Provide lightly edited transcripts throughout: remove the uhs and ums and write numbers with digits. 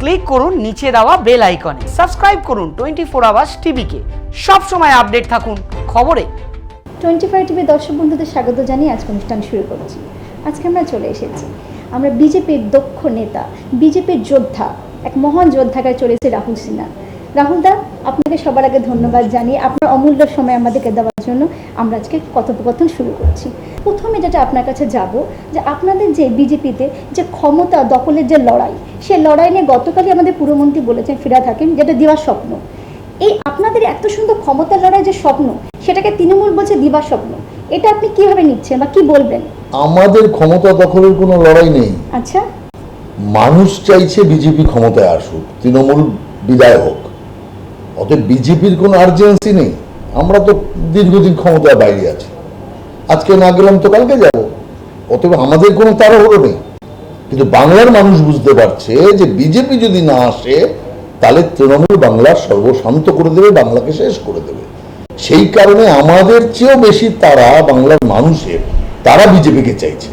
Click করুন নিচে দেওয়া বেল আইকনে। সাবস্ক্রাইব করুন 24 আওয়ার্স টিভিকে। সব সময় আপডেট থাকুন খবরে। 25 টিভি দর্শক বন্ধুদের স্বাগত জানিয়ে আজকে অনুষ্ঠান শুরু করছি। আজকে আমরা চলে এসেছি, আমরা বিজেপির দক্ষ নেতা, বিজেপির যোদ্ধা, এক মহান যোদ্ধাকে চলে এসেছি রাহুল সিনহা। রাহুল দা, আপনাকে সবার আগে ধন্যবাদ জানিয়ে আপনার অমূল্য সময় আমাদেরকে দেওয়ার জন্য আমরা আজকে কথোপকথন শুরু করছি। প্রথমে যেটা আপনার কাছে যাব, যে আপনাদের যে বিজেপিতে যে ক্ষমতা দখলের যে লড়াই, সে লড়াই নিয়ে গতকালই আমাদের পুরমন্ত্রী বলেছেন ফিরহাদ হাকিম, যেটা দিবার স্বপ্ন। এই আপনাদের এত সুন্দর ক্ষমতার লড়াই যে স্বপ্ন, সেটাকে তৃণমূল বলছে দিবার স্বপ্ন। এটা আপনি কিভাবে নিচ্ছেন বা কি বলবেন? আমাদের ক্ষমতা দখলের কোনো লড়াই নেই। আচ্ছা, মানুষ চাইছে বিজেপি ক্ষমতায় আসুক, তৃণমূল বিদায় হোক। অতএব বিজেপির কোনো আর্জেন্সি নেই। আমরা তো দীর্ঘদিন ক্ষমতায় বাইরে আছি, আজকে না গেলাম তো কালকে যাব। অতএব আমাদের কোনো তাড়াহুড়ো নেই। কিন্তু বাংলার মানুষ বুঝতে পারছে যে বিজেপি যদি না আসে তাহলে তৃণমূল বাংলার সর্বশান্ত করে দেবে, বাংলাকে শেষ করে দেবে। সেই কারণে আমাদের চেয়েও বেশি তারা বাংলার মানুষের, তারা বিজেপিকে চাইছে।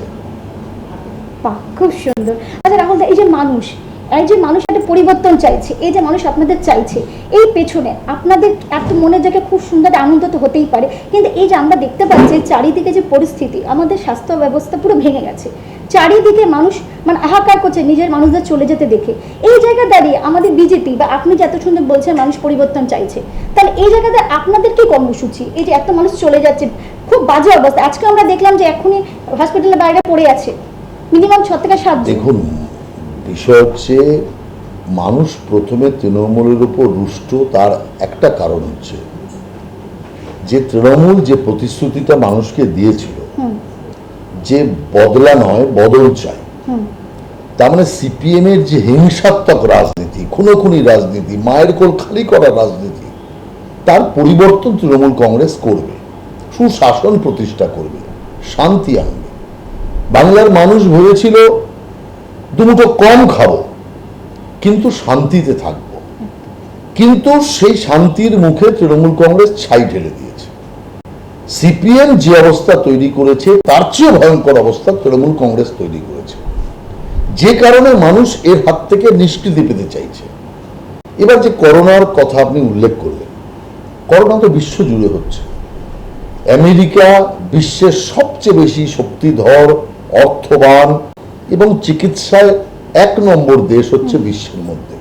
খুব সুন্দর। আচ্ছা রাহুল দা, এই যে মানুষ একটা পরিবর্তন চাইছে, এই যে মানুষ আপনাদের চাইছে, এই পেছনে আপনাদের এত মনে থেকে খুব সুন্দর আনন্দ তো হতেই পারে, কিন্তু এই যে আমরা দেখতে পাচ্ছি চারিদিকে যে পরিস্থিতি, আমাদের স্বাস্থ্য ব্যবস্থা পুরো ভেঙে গেছে। চারিদিকে মানুষ হাহাকার করছে নিজের মানুষদের চলে যেতে দেখে। এই জায়গায় দাঁড়িয়ে আমাদের বিজেপি বা আপনি যে এত সুন্দর বলছেন মানুষ পরিবর্তন চাইছে, তাহলে এই জায়গাতে আপনাদের কি কর্মসূচি? এই যে এত মানুষ চলে যাচ্ছে, খুব বাজে অবস্থা। আজকে আমরা দেখলাম যে এখনই হসপিটালের বাইরে পড়ে আছে মিনিমাম 6 থেকে 7 জন। দেখুন, বিষয় হচ্ছে মানুষ প্রথমে তৃণমূলের উপর রুষ্ট। তার একটা কারণ হচ্ছে যে তৃণমূল যে প্রতিশ্রুতিটা মানুষকে দিয়েছিল যে বদলা নয় বদল চাই, তার মানে সিপিএম এর যে হিংসাত্মক রাজনীতি, খুনোখুনি রাজনীতি, মায়ের কোল খালি করা রাজনীতি, তার পরিবর্তন তৃণমূল কংগ্রেস করবে, সুশাসন প্রতিষ্ঠা করবে, শান্তি আনবে। বাংলার মানুষ ভেবেছিল দুমুঠো কম খাবো কিন্তু শান্তিতে থাকবো, কিন্তু সেই শান্তির মুখে তৃণমূল কংগ্রেস ছাই ঢেলে দিয়েছে। সিপিএম যে অবস্থা তৈরি করেছে তার চেয়ে ভয়ঙ্কর অবস্থা তৃণমূল কংগ্রেস তৈরি করেছে, যে কারণে মানুষ এর হাত থেকে নিষ্কৃতি পেতে চাইছে। এবার যে করোনার কথা আপনি উল্লেখ করলেন, করোনা তো বিশ্ব জুড়ে হচ্ছে। আমেরিকা বিশ্বের সবচেয়ে বেশি শক্তিধর, অর্থবান এবং চিকিৎসায় 1 নম্বর দেশ হচ্ছে বিশ্বের মধ্যে,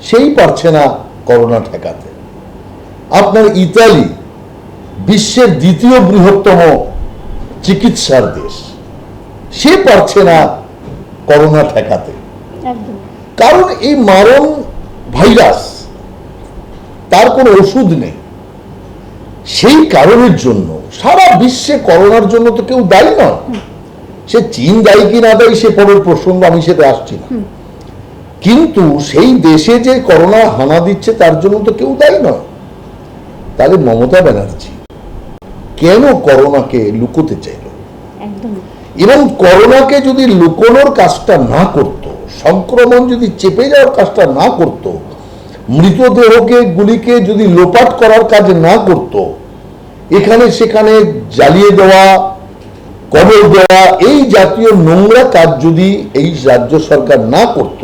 সেই পারছে না করোনা ঠেকাতে। আপনার ইতালি বিশ্বের 2য় বৃহত্তম চিকিৎসার দেশ, সে পারছে না করোনা ঠেকাতে। কারণ এই মারণ ভাইরাস, তার কোনো ওষুধ নেই। সেই কারণের জন্য সারা বিশ্বে করোনার জন্য তো কেউ দায়ী নয়। সে চীন দায়ী কি না দায়ী সে পরের প্রসঙ্গ, আমি সেটা আসছি না। কিন্তু সেই দেশে যে করোনা হানা দিচ্ছে তার জন্য তো কেউ দায়ী নয়। তাহলে মমতা ব্যানার্জি কেন করোনাকে লুকোতে চাইল? এবং করোনাকে যদি লুকোনোর কাজটা না করত, সংক্রমণ যদি চেপে যাওয়ার কাজটা না করত, মৃতদেহকে গুলিকে যদি লোপাট করার কাজ না করত, এখানে সেখানে জ্বালিয়ে দেওয়া, কবর দেওয়া, এই জাতীয় নোংরা কাজ যদি এই রাজ্য সরকার না করত,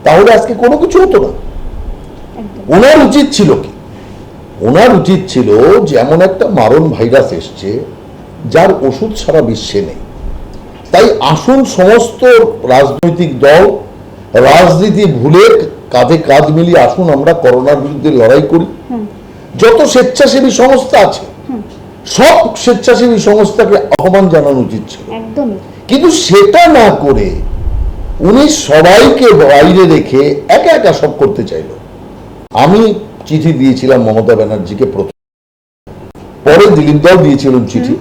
তাহলে আজকে কোনো কিছু হতো না। ওনার উচিত ছিল কি? ওনার উচিত ছিল যে এমন একটা মারণ ভাইরাস এসছে যার ওষুধ সারা বিশ্বে নেই। তাই আসুন সমস্ত রাজনৈতিক দল রাজনীতি ভুলে কাঁধে কাঁধ মিলিয়ে আসুন আমরা করোনার বিরুদ্ধে লড়াই করি। যত স্বেচ্ছাসেবী সংস্থা আছে সব স্বেচ্ছাসেবী সংস্থাকে আহ্বান জানানো উচিত ছিল, কিন্তু সেটা না করে উনি সবাইকে বাইরে রেখে একা একা সব করতে চাইল। আমি চিঠি দিয়েছিলাম মমতা ব্যানার্জিকে, প্রথম, পরে দিলীপ দাও দিয়েছিলেন চিঠি,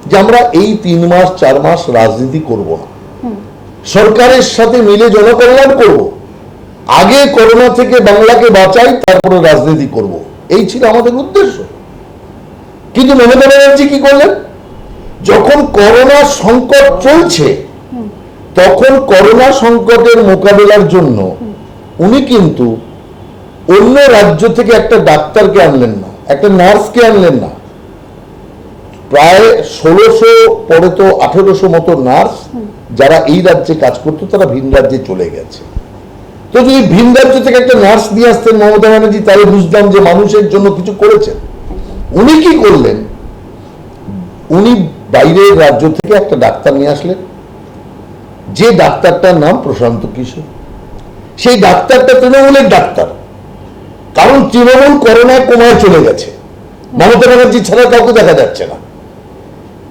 যে আমরা এই 3 মাস 4 মাস রাজনীতি করব না, সরকারের সাথে মিলে জনকল্যাণ করব, আগে করোনা থেকে বাংলাকে বাঁচাই, তারপরে রাজনীতি করব, এই ছিল আমাদের উদ্দেশ্য। কিন্তু মমতা ব্যানার্জি কি করলেন? যখন করোনা সংকট চলছে তখন করোনা সংকটের মোকাবেলার জন্য উনি কিন্তু অন্য রাজ্য থেকে একটা ডাক্তারকে আনলেন না, একটা নার্সকে আনলেন না, প্রায় 1600 পরে তো 1800 মতো নার্স যারা এই রাজ্যে কাজ করতো তারা ভিন রাজ্যে চলে গেছে। তো যদি ভিন রাজ্য থেকে একটা নার্স নিয়ে আসতেন মমতা ব্যানার্জি, তাহলে বুঝতাম যে মানুষের জন্য কিছু করেছেন। উনি কি করলেন, উনি বাইরের রাজ্য থেকে একটা ডাক্তার নিয়ে আসলেন, যে ডাক্তারটার নাম প্রশান্ত কিশোর। সেই ডাক্তারটা তৃণমূলের ডাক্তার, কারণ তৃণমূল করোনায় কোমায় চলে গেছে, মমতা ব্যানার্জি ছাড়া কাউকে দেখা যাচ্ছে না।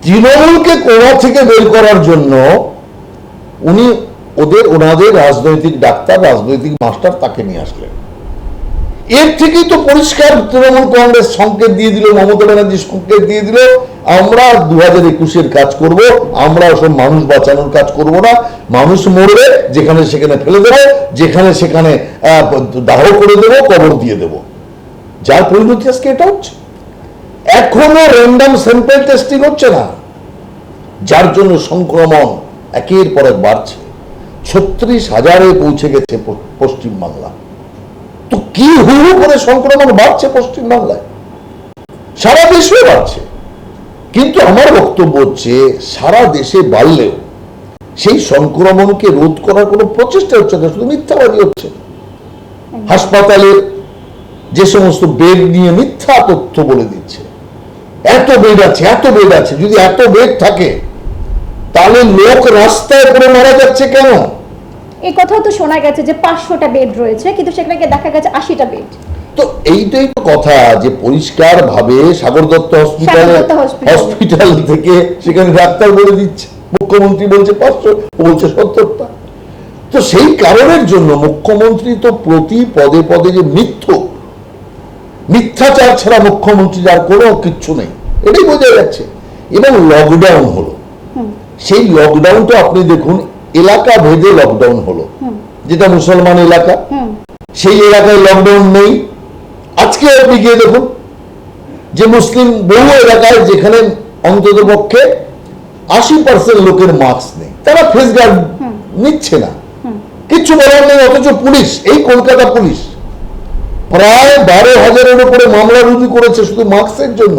তৃণমূলকে কোমা থেকে বের করার জন্য উনি ওনাদের রাজনৈতিক ডাক্তার, রাজনৈতিক মাস্টার তাকে নিয়ে আসলেন। এর থেকেই তো পরিষ্কার তৃণমূল কংগ্রেস সংকেত দিয়ে দিল, মমতা ব্যানার্জি সংকেত দিয়ে দিল, আমরা 2021-এর কাজ করব, আমরা ওসব মানুষ বাঁচানোর কাজ করব না, মানুষ মরবে যেখানে সেখানে ফেলে দেবো, যেখানে সেখানে দাহ করে দেবো, কবর দিয়ে দেবো। যার পরিণতি আজকে এটা হচ্ছে। এখনো র্যান্ডম স্যাম্পল টেস্টিং হচ্ছে না, যার জন্য সংক্রমণ একের পর এক বাড়ছে। 36,000-এ পৌঁছে গেছে পশ্চিমবাংলা। তো কি হুড় করে সংক্রমণ বাড়ছে পশ্চিমবাংলায়, সারা দেশে বাড়ছে। কিন্তু আমার বক্তব্য হচ্ছে, সারা দেশে বাড়লেও সেই সংক্রমণকে রোধ করার কোনো প্রচেষ্টা হচ্ছে না, শুধু মিথ্যাবাদী হচ্ছে। হাসপাতালের যে সমস্ত বেড নিয়ে মিথ্যা তথ্য বলে দিচ্ছে, এত বেড আছে, এত বেড আছে। যদি এত বেড থাকে তাহলে লোক রাস্তায় পড়ে মারা যাচ্ছে কেন? এই কথাও তো শোনা গেছে যে 500টা বেড রয়েছে, কিন্তু সেখানে দেখা গেছে 80টা বেড। তো এইটাই তো কথা, যে পরিষ্কার ভাবে সাগর দত্ত হসপিটাল থেকে সেখানে ডাক্তার বলে দিচ্ছে, মুখ্যমন্ত্রী বলছে 500, বলছে 70টা। তো সেই কারণের জন্য মুখ্যমন্ত্রী তো প্রতি পদে পদে যে মিথ্যাচার ছাড়া মুখ্যমন্ত্রীর আর কোনো কিচ্ছু নেই, এটাই বোঝা যাচ্ছে। এবং লকডাউন হলো, সেই লকডাউনটা আপনি দেখুন, এলাকা ভেদে লকডাউন হলো। যেটা মুসলমান এলাকা, সেই এলাকায় লকডাউন নেই। আজকে আপনি গিয়ে দেখুন যে মুসলিম বহু এলাকায়, যেখানে অন্তত পক্ষে 80% লোকের মাস্ক নেই, তারা ফেস গার্ড নিচ্ছে না, কিচ্ছু বলার নেই। অথচ পুলিশ, এই কলকাতা পুলিশ প্রায় 12,000-এর উপরে মামলা রুজু করেছে শুধু মাস্কের জন্য।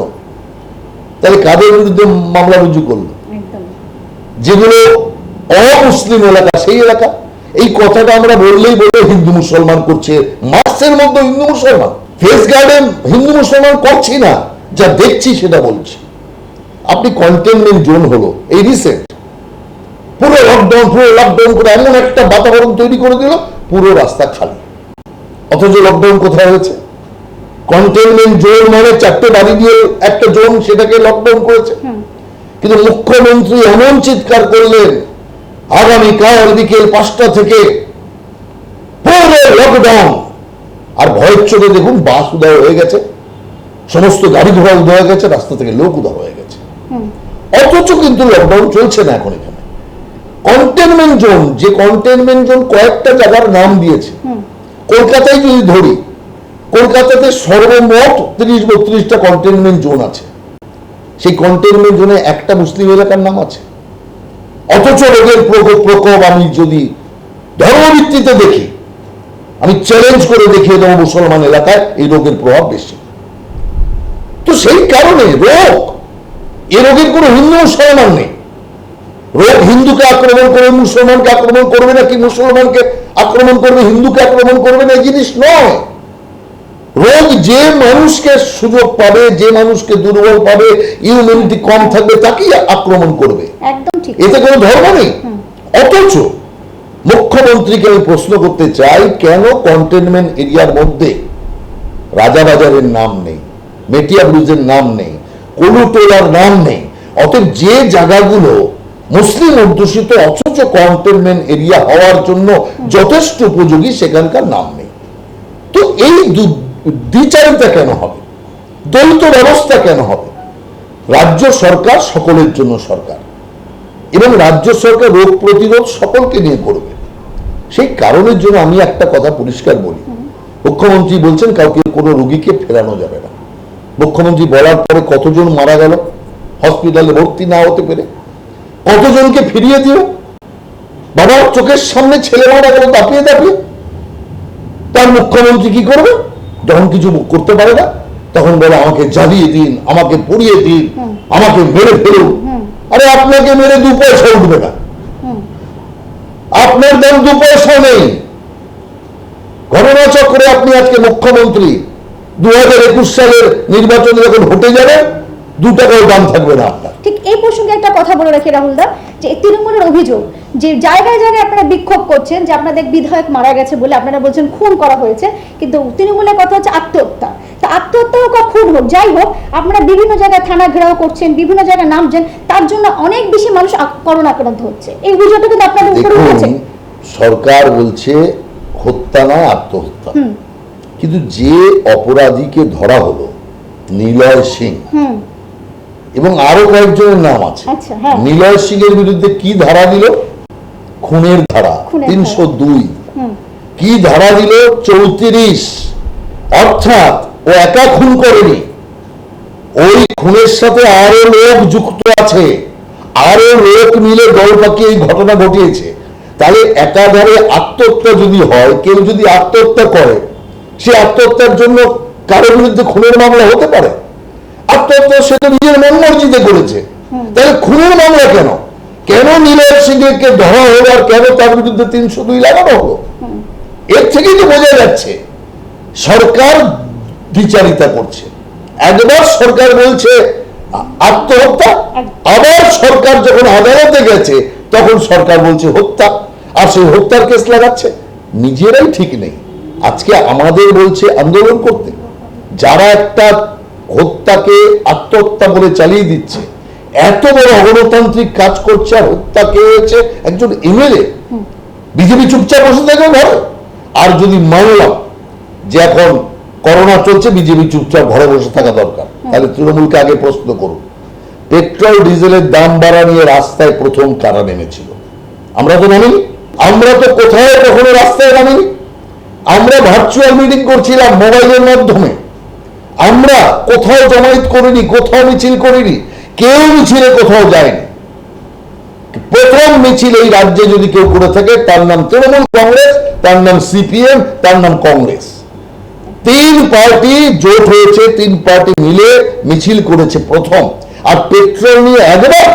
তাহলে কাদের বিরুদ্ধে মামলা রুজু করলো? যেগুলো অমুসলিম এলাকা, সেই এলাকা। এই কথাটা আমরা বললেই বলে হিন্দু মুসলমান করছে, মাস্কের মধ্যে হিন্দু মুসলমান, ফেস গার্ডে হিন্দু মুসলমান করছি না, যা দেখছি সেটা বলছি। আপনি কন্টেনমেন্ট জোন হলো এই রিসেন্ট, পুরো লকডাউন করে এমন একটা বাতাবরণ তৈরি করে দিল, পুরো রাস্তা খালি। অথচ লকডাউন কোথায় হয়েছে? কন্টেনমেন্ট জোন মানে 4টে বাড়ি দিয়ে একটা জোন, সেটাকে লকডাউন করেছে। কিন্তু মুখ্যমন্ত্রী এমন চিৎকার করলেন, আগামীকাল বিকেল 5টা থেকে পুরো লকডাউন। আর ভয়ের চোখে দেখুন বাস উদয় হয়ে গেছে, সমস্ত গাড়ি ঘোড়া উদয় হয়ে গেছে, রাস্তা থেকে লোক উদয় হয়ে গেছে। অথচ কিন্তু লকডাউন চলছে না এখন এখানে। কন্টেনমেন্ট জোন, যে কন্টেনমেন্ট জোন কয়েকটা জায়গার নাম দিয়েছে, কলকাতায় যদি ধরি, কলকাতাতে সর্বমোট 30-32টা কন্টেনমেন্ট জোন আছে। সেই কন্টেনমেন্ট জোনে একটা মুসলিম এলাকার নাম আছে। অথচ রোগের প্রকোপ আমি যদি ধর্মভিত্তিতে দেখি, আমি চ্যালেঞ্জ করে দেখিয়ে দেবো মুসলমান এলাকায় এই রোগের প্রভাব বেশি। তো সেই কারণে এ রোগের কোনো হিন্দু মুসলমান নেই। রোগ হিন্দুকে আক্রমণ করবে, মুসলমানকে আক্রমণ করবে, নাকি মুসলমানকে আক্রমণ করবে, হিন্দুকে আক্রমণ করবে না, এই জিনিস নয়। রোগ যে মানুষকে সুযোগ পাবে, যে মানুষকে দুর্বল পাবে, ইমিউনিটি কম থাকবে, তাকেই আক্রমণ করবে। একদম ঠিক, এতে কোনো ধর্ম নেই। অথচ মুখ্যমন্ত্রীকে আমি প্রশ্ন করতে চাই, কেন কন্টেনমেন্ট এরিয়ার মধ্যে রাজাবাজারের নাম নেই, মেটিয়া ব্রিজের নাম নেই, কলুটোলার নাম নেই? অতএব যে জায়গাগুলো মুসলিম অধ্যুষিত অথচ কন্টেনমেন্ট এরিয়া হওয়ার জন্য যথেষ্ট উপযোগী, সেখানকার নাম নেই। তো এই দ্বিচারিতা কেন হবে? দ্বৈত ব্যবস্থা কেন হবে? রাজ্য সরকার সকলের জন্য সরকার, এবং রাজ্য সরকার রোগ প্রতিরোধ সকলকে নিয়ে করবে। সেই কারণের জন্য আমি একটা কথা পরিষ্কার বলি, মুখ্যমন্ত্রী বলছেন কাউকে, কোনো রোগীকে ফেরানো যাবে না। মুখ্যমন্ত্রী বলার পরে কতজন মারা গেল হসপিটালে ভর্তি না হতে পেরে, কতজনকে ফিরিয়ে দিল। বাবার চোখের সামনে ছেলে মারা গেল দাপিয়ে দাপিয়ে। তার মুখ্যমন্ত্রী কি করবে? যখন কিছু করতে পারে না, তখন বলে আমাকে জ্বালিয়ে দিন, আমাকে পুড়িয়ে দিন, আমাকে মেরে ফেলুন। আরে আপনাকে মেরে 2 পয়সা উঠবে না, আপনার দাম 2 পয়সা নেই। ঘটনাচক্রে আপনি আজকে মুখ্যমন্ত্রী 2021 সালের নির্বাচনে যখন ভোটে যাবেন 2 টাকাও দাম থাকবে না আপনার। ঠিক এই প্রসঙ্গে একটা কথা বলে রাখি রাহুল দা, যে তৃণমূলের অভিযোগ যে জায়গায় জায়গায় আপনারা বিক্ষোভ করছেন যে আপনাদের বিধায়ক মারা গেছে বলে আপনারা বলছেন খুন করা হয়েছে, কিন্তু তৃণমূলের কথা হচ্ছে আত্মহত্যা। তা আত্মহত্যা হোক বা খুন হোক, যাই হোক, আপনারা বিভিন্ন জায়গায় থানা ঘেরাও করছেন, বিভিন্ন জায়গায় নামছেন, তার জন্য অনেক বেশি মানুষ করোনা আক্রান্ত হচ্ছে। এই অভিযোগটা কিন্তু আপনাদের উপরে উঠেছে। সরকার বলছে হত্যা না আত্মহত্যা, কিন্তু যে অপরাধীকে ধরা হলো নিলয় সিং এবং আরো কয়েকজনের নাম আছে। নিলয় সিং এর বিরুদ্ধে কি ধারা দিল? খুনের ধারা 302। কি ধারা দিল? 34। অর্থাৎ ও একা খুন করেনি, ওই খুনের সাথে আরো লোক যুক্ত আছে, আরো লোক মিলে দল পাকিয়ে এই ঘটনা ঘটিয়েছে। তাহলে একাধারে আত্মহত্যা যদি হয়, কেউ যদি আত্মহত্যা করে, সে আত্মহত্যার জন্য কারো বিরুদ্ধে খুনের মামলা হতে পারে? আত্মহত্যা সে তো নিজের মন মর্জিতে করেছে, তাহলে খুনের মামলা কেন? কেন নিলয় সিংকে ধরা হলো আর কেন তার বিরুদ্ধে 302 লাগানো হলো? এর থেকেই তো বোঝা যাচ্ছে সরকার বিচারিতা করছে। একবার সরকার বলছে আত্মহত্যা, আবার সরকার যখন আদালতে গেছে তখন সরকার বলছে হত্যা, আর সেই হত্যার কেস লাগাচ্ছে। নিজেরাই ঠিক নেই। আজকে আমাদের বলছে আন্দোলন করতে, যারা একটা হত্যাকে আত্মহত্যা বলে চালিয়ে দিচ্ছে, এত বড় অগণতান্ত্রিক কাজ করছে, আর হত্যা কে হয়েছে? একজন এমএলএ। বিজেপি চুপচাপ বসে থাকবে ঘরে? আর যদি মানলাম যে এখন করোনা চলছে, বিজেপি চুপচাপ ঘরে বসে থাকা দরকার, তাহলে তৃণমূলকে আগে প্রশ্ন করুন, পেট্রোল ডিজেলের দাম বাড়া নিয়ে রাস্তায় প্রথম কারা নেমেছিল? আমরা তো নামিনি। আমরা তো কোথায় কখনো রাস্তায় নামিনি। আমরা ভার্চুয়াল মিটিং করছিলাম মোবাইলের মাধ্যমে। আমরা কোথাও জমায়েত করিনি, কোথাও মিছিল করিনি, কেউ মিছিলে কোথাও যায়নি। প্রথম মিছিল এই রাজ্যে যদি কেউ করে থাকে তার নাম তৃণমূল কংগ্রেস, তার নাম সিপিএম, তার নাম কংগ্রেস। 3 পার্টি জোট হয়েছে, 3 পার্টি মিলে মিছিল করেছে প্রথম। আর পেট্রোল নিয়ে একবার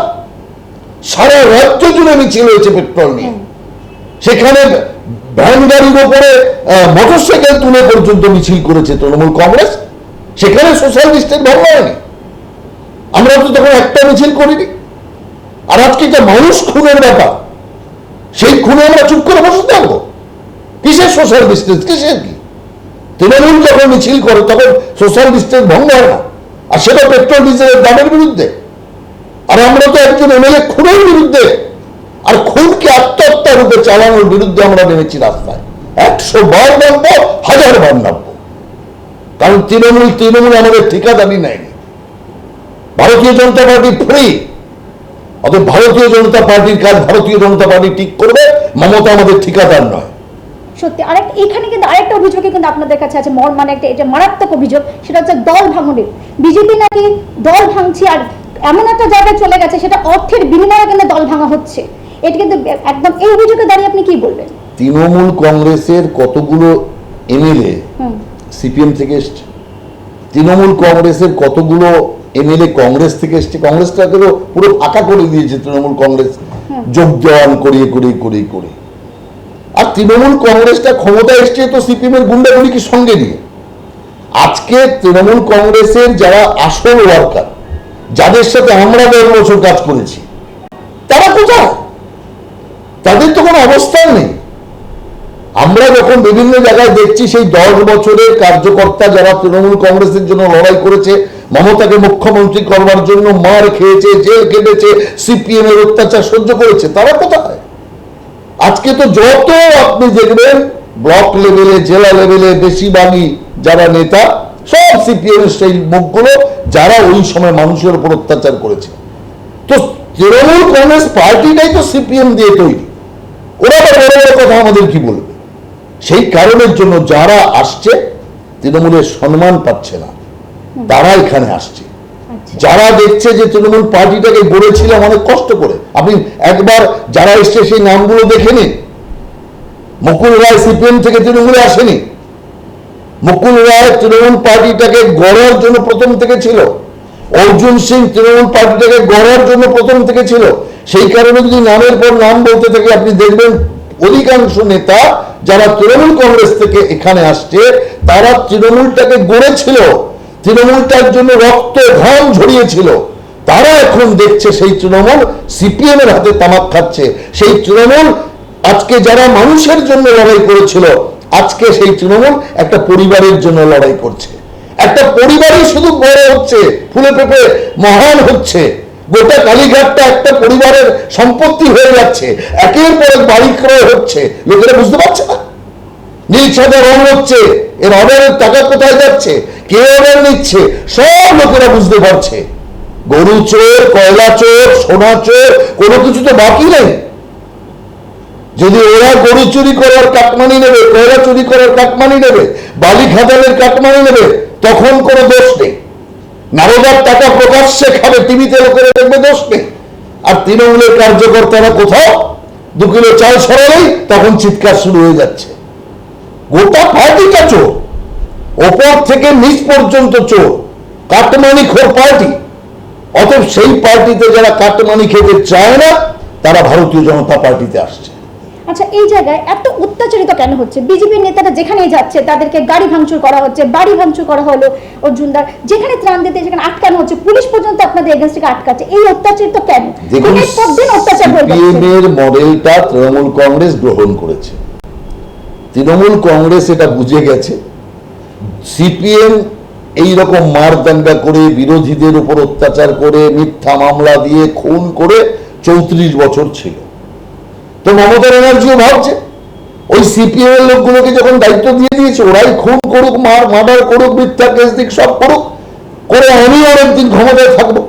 সারা রাজ্য জুড়ে মিছিল হয়েছে পেট্রোল নিয়ে। সেখানে ভ্যান গাড়ির উপরে মোটরসাইকেল তুলে পর্যন্ত মিছিল করেছে তৃণমূল কংগ্রেস। সেখানে সোশ্যাল ডিস্টেন্স ভঙ্গ হয়নি। আমরা তো তখন একটা মিছিল করিনি। আর আজকে যে মানুষ খুনের ব্যাপার, সেই খুনে আমরা চুপ করে বসে থাকবো? কিসের সোশ্যাল ডিস্টেন্স, কিসের কি? তৃণমূল যখন মিছিল করে তখন সোশ্যাল ডিস্টেন্স ভঙ্গ হয় না, আর সেটা পেট্রোল ডিজেলের দামের বিরুদ্ধে। আর আমরা তো একজন এমএলএ খুনের বিরুদ্ধে, আর খুনকে আত্মহত্যা রূপে চালানোর বিরুদ্ধে আমরা নেমেছি রাস্তায়। 100 বার নামবো, 1000 বার নামবো, কারণ তৃণমূল আমাদের ঠিকাদারি নেয়নি। ভারতীয় জনতা পার্টি ফ্রি, অতএব ভারতীয় জনতা পার্টির কাজ ভারতীয় জনতা পার্টি ঠিক করবে, মমতা আমাদের ঠিকাদার নয়। সত্যি এখানে কিন্তু আরেকটা অভিযোগে কিন্তু আপনাদের কাছে আছে, মানে একটা এটা মারাত্মক অভিযোগ, সেটা হচ্ছে দল ভাঙনের। বিজেপি নাকি দল ভাঙছে, আর এমন একটা জায়গায় চলে গেছে সেটা অর্থের বিনিময়ে কিন্তু দল ভাঙা হচ্ছে। এটা কিন্তু একদম, এই অভিযোগে দাঁড়িয়ে আপনি কি বলবেন? তৃণমূল কংগ্রেসের কতগুলো এমএলএ সিপিএম থেকে এসছে, তৃণমূল কংগ্রেসের কতগুলো এমএলএ কংগ্রেস থেকে এসছে। কংগ্রেসটাকে পুরো ফাঁকা করে দিয়েছে তৃণমূল কংগ্রেস, যোগ দেওয়ান করিয়ে করিয়ে করিয়ে করে। আর তৃণমূল কংগ্রেসটা ক্ষমতা এসছে তো সিপিএম এর গুন্ডাগুলিকে সঙ্গে নিয়ে। আজকে তৃণমূল কংগ্রেসের যারা আসল ওয়ার্কার, যাদের সাথে আমরা 10 বছর কাজ করেছি, তারা কোথায়? তাদের তো কোনো অবস্থান নেই। আমরা যখন বিভিন্ন জায়গায় দেখছি সেই 10 বছরের কার্যকর্তা যারা তৃণমূল কংগ্রেসের জন্য লড়াই করেছে, মমতাকে মুখ্যমন্ত্রী করবার জন্য মার খেয়েছে, জেল কেটেছে, সিপিএম এর অত্যাচার সহ্য করেছে, তারা কোথায়? আজকে তো যত আপনি দেখবেন ব্লক লেভেলে, জেলা লেভেলে বেশিরভাগই যারা নেতা, সব সিপিএম এর সেই মুখগুলো যারা ওই সময় মানুষের উপর অত্যাচার করেছে। তো তৃণমূল কংগ্রেস পার্টিটাই তো সিপিএম দিয়ে তৈরি, ওরা বড় বড় কথা আমাদের কি বলবে? সেই কারণের জন্য যারা আসছে তৃণমূলের সম্মান পাচ্ছে না, তারা এখানে আসছে। যারা দেখছে যে তৃণমূল পার্টিটাকে গড়েছিলাম অনেক কষ্ট করে, আপনি একবার যারা এসছে সেই নামগুলো দেখে নিন। মুকুল রায় সিপিএম থেকে তৃণমূলে আসেনি। মুকুল রায় তৃণমূল পার্টিটাকে গড়ার জন্য প্রথম থেকে ছিল। অর্জুন সিং তৃণমূল পার্টিটাকে গড়ার জন্য প্রথম থেকে ছিল। সেই কারণে যদি নামের পর নাম বলতে থাকে, আপনি দেখবেন অধিকাংশ নেতা যারা তৃণমূল কংগ্রেস থেকে এখানে আসছে তারা তৃণমূলটাকে গড়েছিল, তৃণমূলটার জন্য রক্ত ঘাম ঝরিয়েছিল, তারা এখন দেখছে সেই তৃণমূল সিপিএম এর হাতে তামাক খাচ্ছে। সেই তৃণমূল আজকে যারা মানুষের জন্য লড়াই করেছিল, আজকে সেই তৃণমূল একটা পরিবারের জন্য লড়াই করছে। একটা পরিবারই শুধু বড় হচ্ছে, ফুলে ফেপে মহান হচ্ছে। গোটা কালীঘাটটা একটা পরিবারের সম্পত্তি হয়ে যাচ্ছে, একের পর এক বাড়ি ক্রয় হচ্ছে, লোকেরা বুঝতে পারছে না। নীল সাদা রং হচ্ছে, এর অর্ডারের টাকা কোথায় যাচ্ছে, কে অর্ডার নিচ্ছে, সব লোকেরা বুঝতে পারছে। গরু চোর, কয়লা চোর, সোনা চোর, কোনো কিছু তো বাকি নেই। যদি ওরা গরু চুরি করার কাটমানি নেবে, কয়লা চুরি করার কাটমানি নেবে, বালি খাদানের কাটমানি নেবে, তখন কোনো দোষ নেই। নারদার টাকা প্রকাশ্যে খাবে, টিভিতে লোকেরা দেখবে, দোষ নেই। আর তৃণমূলের কার্যকর্তারা কোথাও 2 কিলো চাল সরালেই তখন চিৎকার শুরু হয়ে যাচ্ছে। গোটা পার্টিটা চোর, ওপর থেকে নিচ পর্যন্ত চোর, কাটমানি খোর পার্টি। অতএব সেই পার্টিতে যারা কাটমানি খেতে চায় না, তারা ভারতীয় জনতা পার্টিতে আসছে। আচ্ছা, এই জায়গায় এত অত্যাচারিত কেন হচ্ছে? বিজেপির নেতারা যেখানেই যাচ্ছে তাদেরকে গাড়ি ভাঙচুর করা হচ্ছে, বাড়ি ভাঙচুর করা হলো অর্জুনদার, যেখানে ত্রাণ দিতে যেখানে আটকানো হচ্ছে, পুলিশ পর্যন্ত আপনাদের এগেন্স্ট থেকে আটকাচ্ছে। এই অত্যাচারিত কেন? দিনের পর দিন অত্যাচার হয়ে যাচ্ছে। সিপিএমের মডেলটা তৃণমূল কংগ্রেস গ্রহণ করেছে। তৃণমূল কংগ্রেস এটা বুঝে গেছে সিপিএম এইরকম মারদাঙ্গা করে, বিরোধীদের উপর অত্যাচার করে, মিথ্যা মামলা দিয়ে খুন করে 34 বছর ছিল। তো মমতা ব্যানার্জিও ভাবছে ওই সিপিএম এর লোকগুলোকে যখন দায়িত্ব দিয়ে দিয়েছে, ওরাই খুন করুক, মার্ডার করুক, মিথ্যা কেস দিক, সব করুক, করে আমি অনেকদিন ক্ষমতায় থাকবো।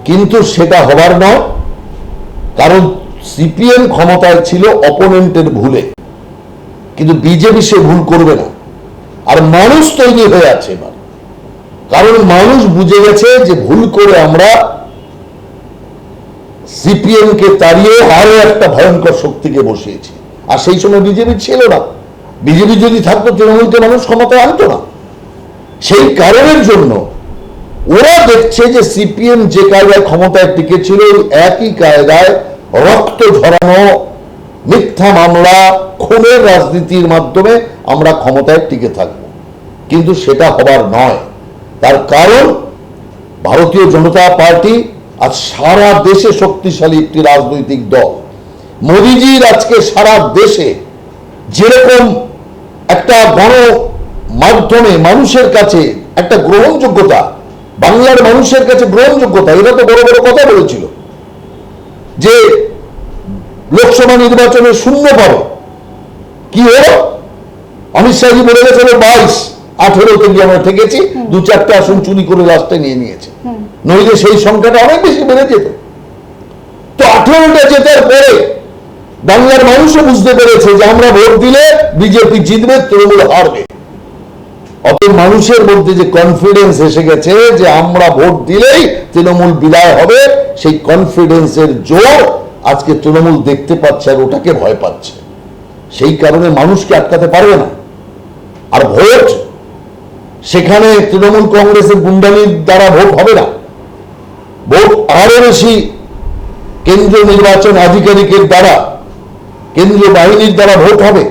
কিন্তু সেটা হবার নয়, কারণ সিপিএম ক্ষমতায় ছিল অপোনেন্টের ভুলে, কিন্তু বিজেপি সে ভুল করবে না। আর মানুষ তৈরি হয়ে আছে এবার, কারণ মানুষ বুঝে গেছে যে ভুল করে আমরা সিপিএম কে তাড়িয়ে আরো একটা ভয়ঙ্কর শক্তিকে বসিয়েছি। আর সেই সময় বিজেপি ছিল না। বিজেপি যদি থাকতো তৃণমূলকে মানুষ ক্ষমতায় আনতো না। সেই কারণের জন্য ওরা দেখছে যে সিপিএম যে কায়দায় ক্ষমতায় টিকেছিল, একই কায়দায় রক্ত ঝরানো, মিথ্যা মামলা, খুনের রাজনীতির মাধ্যমে আমরা ক্ষমতায় টিকে থাকব। কিন্তু সেটা হবার নয়। তার কারণ ভারতীয় জনতা পার্টি আজ সারা দেশে শক্তিশালী একটি রাজনৈতিক দল। মোদিজির আজকে সারা দেশে যেরকম একটা গণ মাধ্যমে মানুষের কাছে একটা গ্রহণযোগ্যতা, বাংলার মানুষের কাছে গ্রহণযোগ্যতা, এরা তো বড় বড় কথা বলেছিল যে লোকসভা নির্বাচনে শূন্য পাবে, কি হলো? অমিত শাহজি বলে গেছিল 22, 18তে গিয়ে আমরা ঠেকেছি, 2-4টে আসন চুরি করে লাস্টে নিয়ে নিয়েছে, নইলে সেই সংখ্যাটা অনেক বেশি বেড়ে যেত। তো 18টা জেতার পরে বাংলার মানুষও বুঝতে পেরেছে যে আমরা ভোট দিলে বিজেপি জিতবে, তৃণমূল হারবে। অতএব মানুষের মধ্যে যে কনফিডেন্স এসে গেছে যে আমরা ভোট দিলেই তৃণমূল বিদায় হবে, সেই কনফিডেন্সের জোর আজকে তৃণমূল দেখতে পাচ্ছে আর ওটাকে ভয় পাচ্ছে। সেই কারণে মানুষকে আটকাতে পারবে না। আর ভোট সেখানে তৃণমূল কংগ্রেসের গুন্ডামির দ্বারা ভোট হবে না। ভোট আরো বেশি কেন্দ্রীয় নির্বাচন আধিকারিকের দ্বারা, কেন্দ্রীয় বাহিনীর দ্বারা ভোট হবে।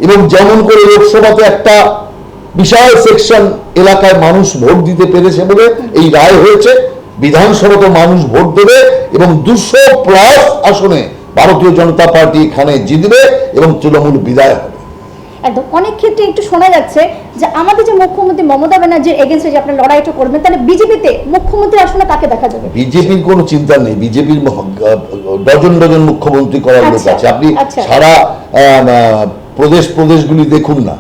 এবং যেমন করে লোকসভাতে একটা বিশাল সেকশন এলাকায় মানুষ ভোট দিতে পেরেছে বলে এই রায় হয়েছে, বিধানসভাতে মানুষ ভোট দেবে এবং 200+ আসনে ভারতীয় জনতা পার্টি এখানে জিতবে এবং তৃণমূল বিদায় হবে। একদম। অনেক ক্ষেত্রে একটু শোনা যাচ্ছে যে আমাদের যে মুখ্যমন্ত্রী মমতা ব্যানার্জির এগেন্স্টে যে আপনারা লড়াইটা করবেন, তাহলে বিজেপিতে মুখ্যমন্ত্রী আসনে কাকে দেখা যাবে? বিজেপির কোনো চিন্তা নেই। বিজেপির ডজন ডজন মুখ্যমন্ত্রী করার লোক আছে। আপনি সারা প্রদেশগুলি দেখুন না,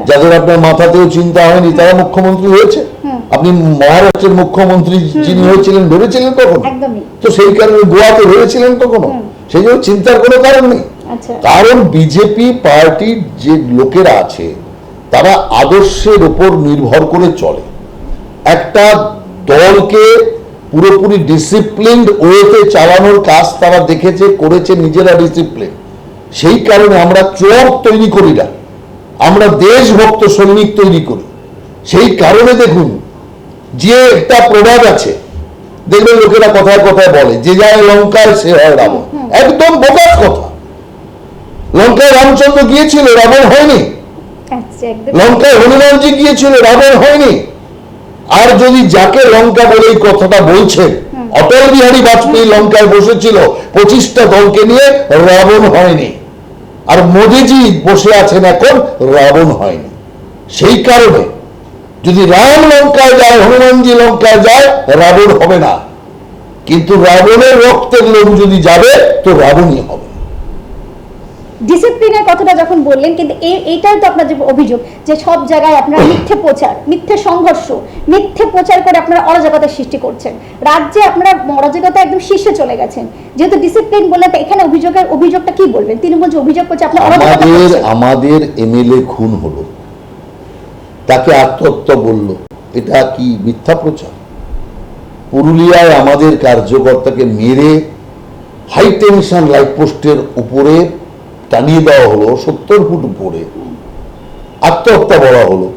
যাদের আপনার মাথাতেও চিন্তা হয়নি তারা মুখ্যমন্ত্রী হয়েছে। আপনি মহারাষ্ট্রের মুখ্যমন্ত্রী যিনি হয়েছিলেন ভেবেছিলেন কখনো? তো সেই কারণে গোয়াতে ভেবেছিলেন কখনো? সেই জন্য চিন্তার কোনো কারণ নেই। কারণ বিজেপি পার্টির যে লোকেরা আছে তারা আদর্শের উপর নির্ভর করে চলে। একটা দলকে পুরোপুরি ডিসিপ্লিনড ওয়েতে চালানোর কাজ তারা দেখেছে, করেছে, নিজেরা ডিসিপ্লিন। সেই কারণে আমরা চোর তৈরি করি না, আমরা দেশভক্ত সৈনিক তৈরি করি। সেই কারণে দেখুন যে একটা প্রবাদ আছে, দেখবেন লোকেরা কথায় কথায় বলে যে যায় লঙ্কায় সে হয় রাবণ। একদম বোগাস কথা। লঙ্কায় রামচন্দ্র গিয়েছিল, রাবণ হয়নি। আচ্ছা, একদম লঙ্কায় হনুমানজি গিয়েছিল, রাবণ হয়নি। আর যদি যাকে লঙ্কা বলে এই কথাটা বলছেন, অটল বিহারী বাজপেয়ী লঙ্কায় বসেছিল 25টা দলকে নিয়ে, রাবণ হয়নি। আর মোদিজি বসে আছেন এখন, রাবণ হয়নি। সেই কারণে যদি রাম লঙ্কায় যায়, হনুমানজি লঙ্কায় যায়, রাবণ হবে না। কিন্তু রাবণের রক্তের লোক যদি যাবে, তো রাবণই হবে। ডিসিপ্লিনের কথাটা যখন বললেন, কিন্তু এইটাই তো আপনার যে অভিযোগ যে সব জায়গায় আপনারা মিথ্যে প্রচার, মিথ্যে সংঘর্ষ, মিথ্যে প্রচার করে আপনারা অরাজকতার সৃষ্টি করছেন। রাজ্যে আপনারা অরাজকতা একদম শীর্ষে চলে গেছেন। যেহেতু ডিসিপ্লিন বললেন, তো এখানে অভিযোগটা কি বলবেন? তৃণমূল যে অভিযোগ করছে আপনারা অরাজকতা করছেন। আমাদের এমএলএ খুন হলো, তাকে আত্মহত্যা বলল, এটা কি মিথ্যা প্রচার? পুরুলিয়ায় আমাদের কার্যকর্তাকে মেরে হাই টেনশন লাইট পোস্টের উপরে টানিয়ে দেওয়া হলো, 70 ফুট উপরে, আত্মহত্যা বলা হলো।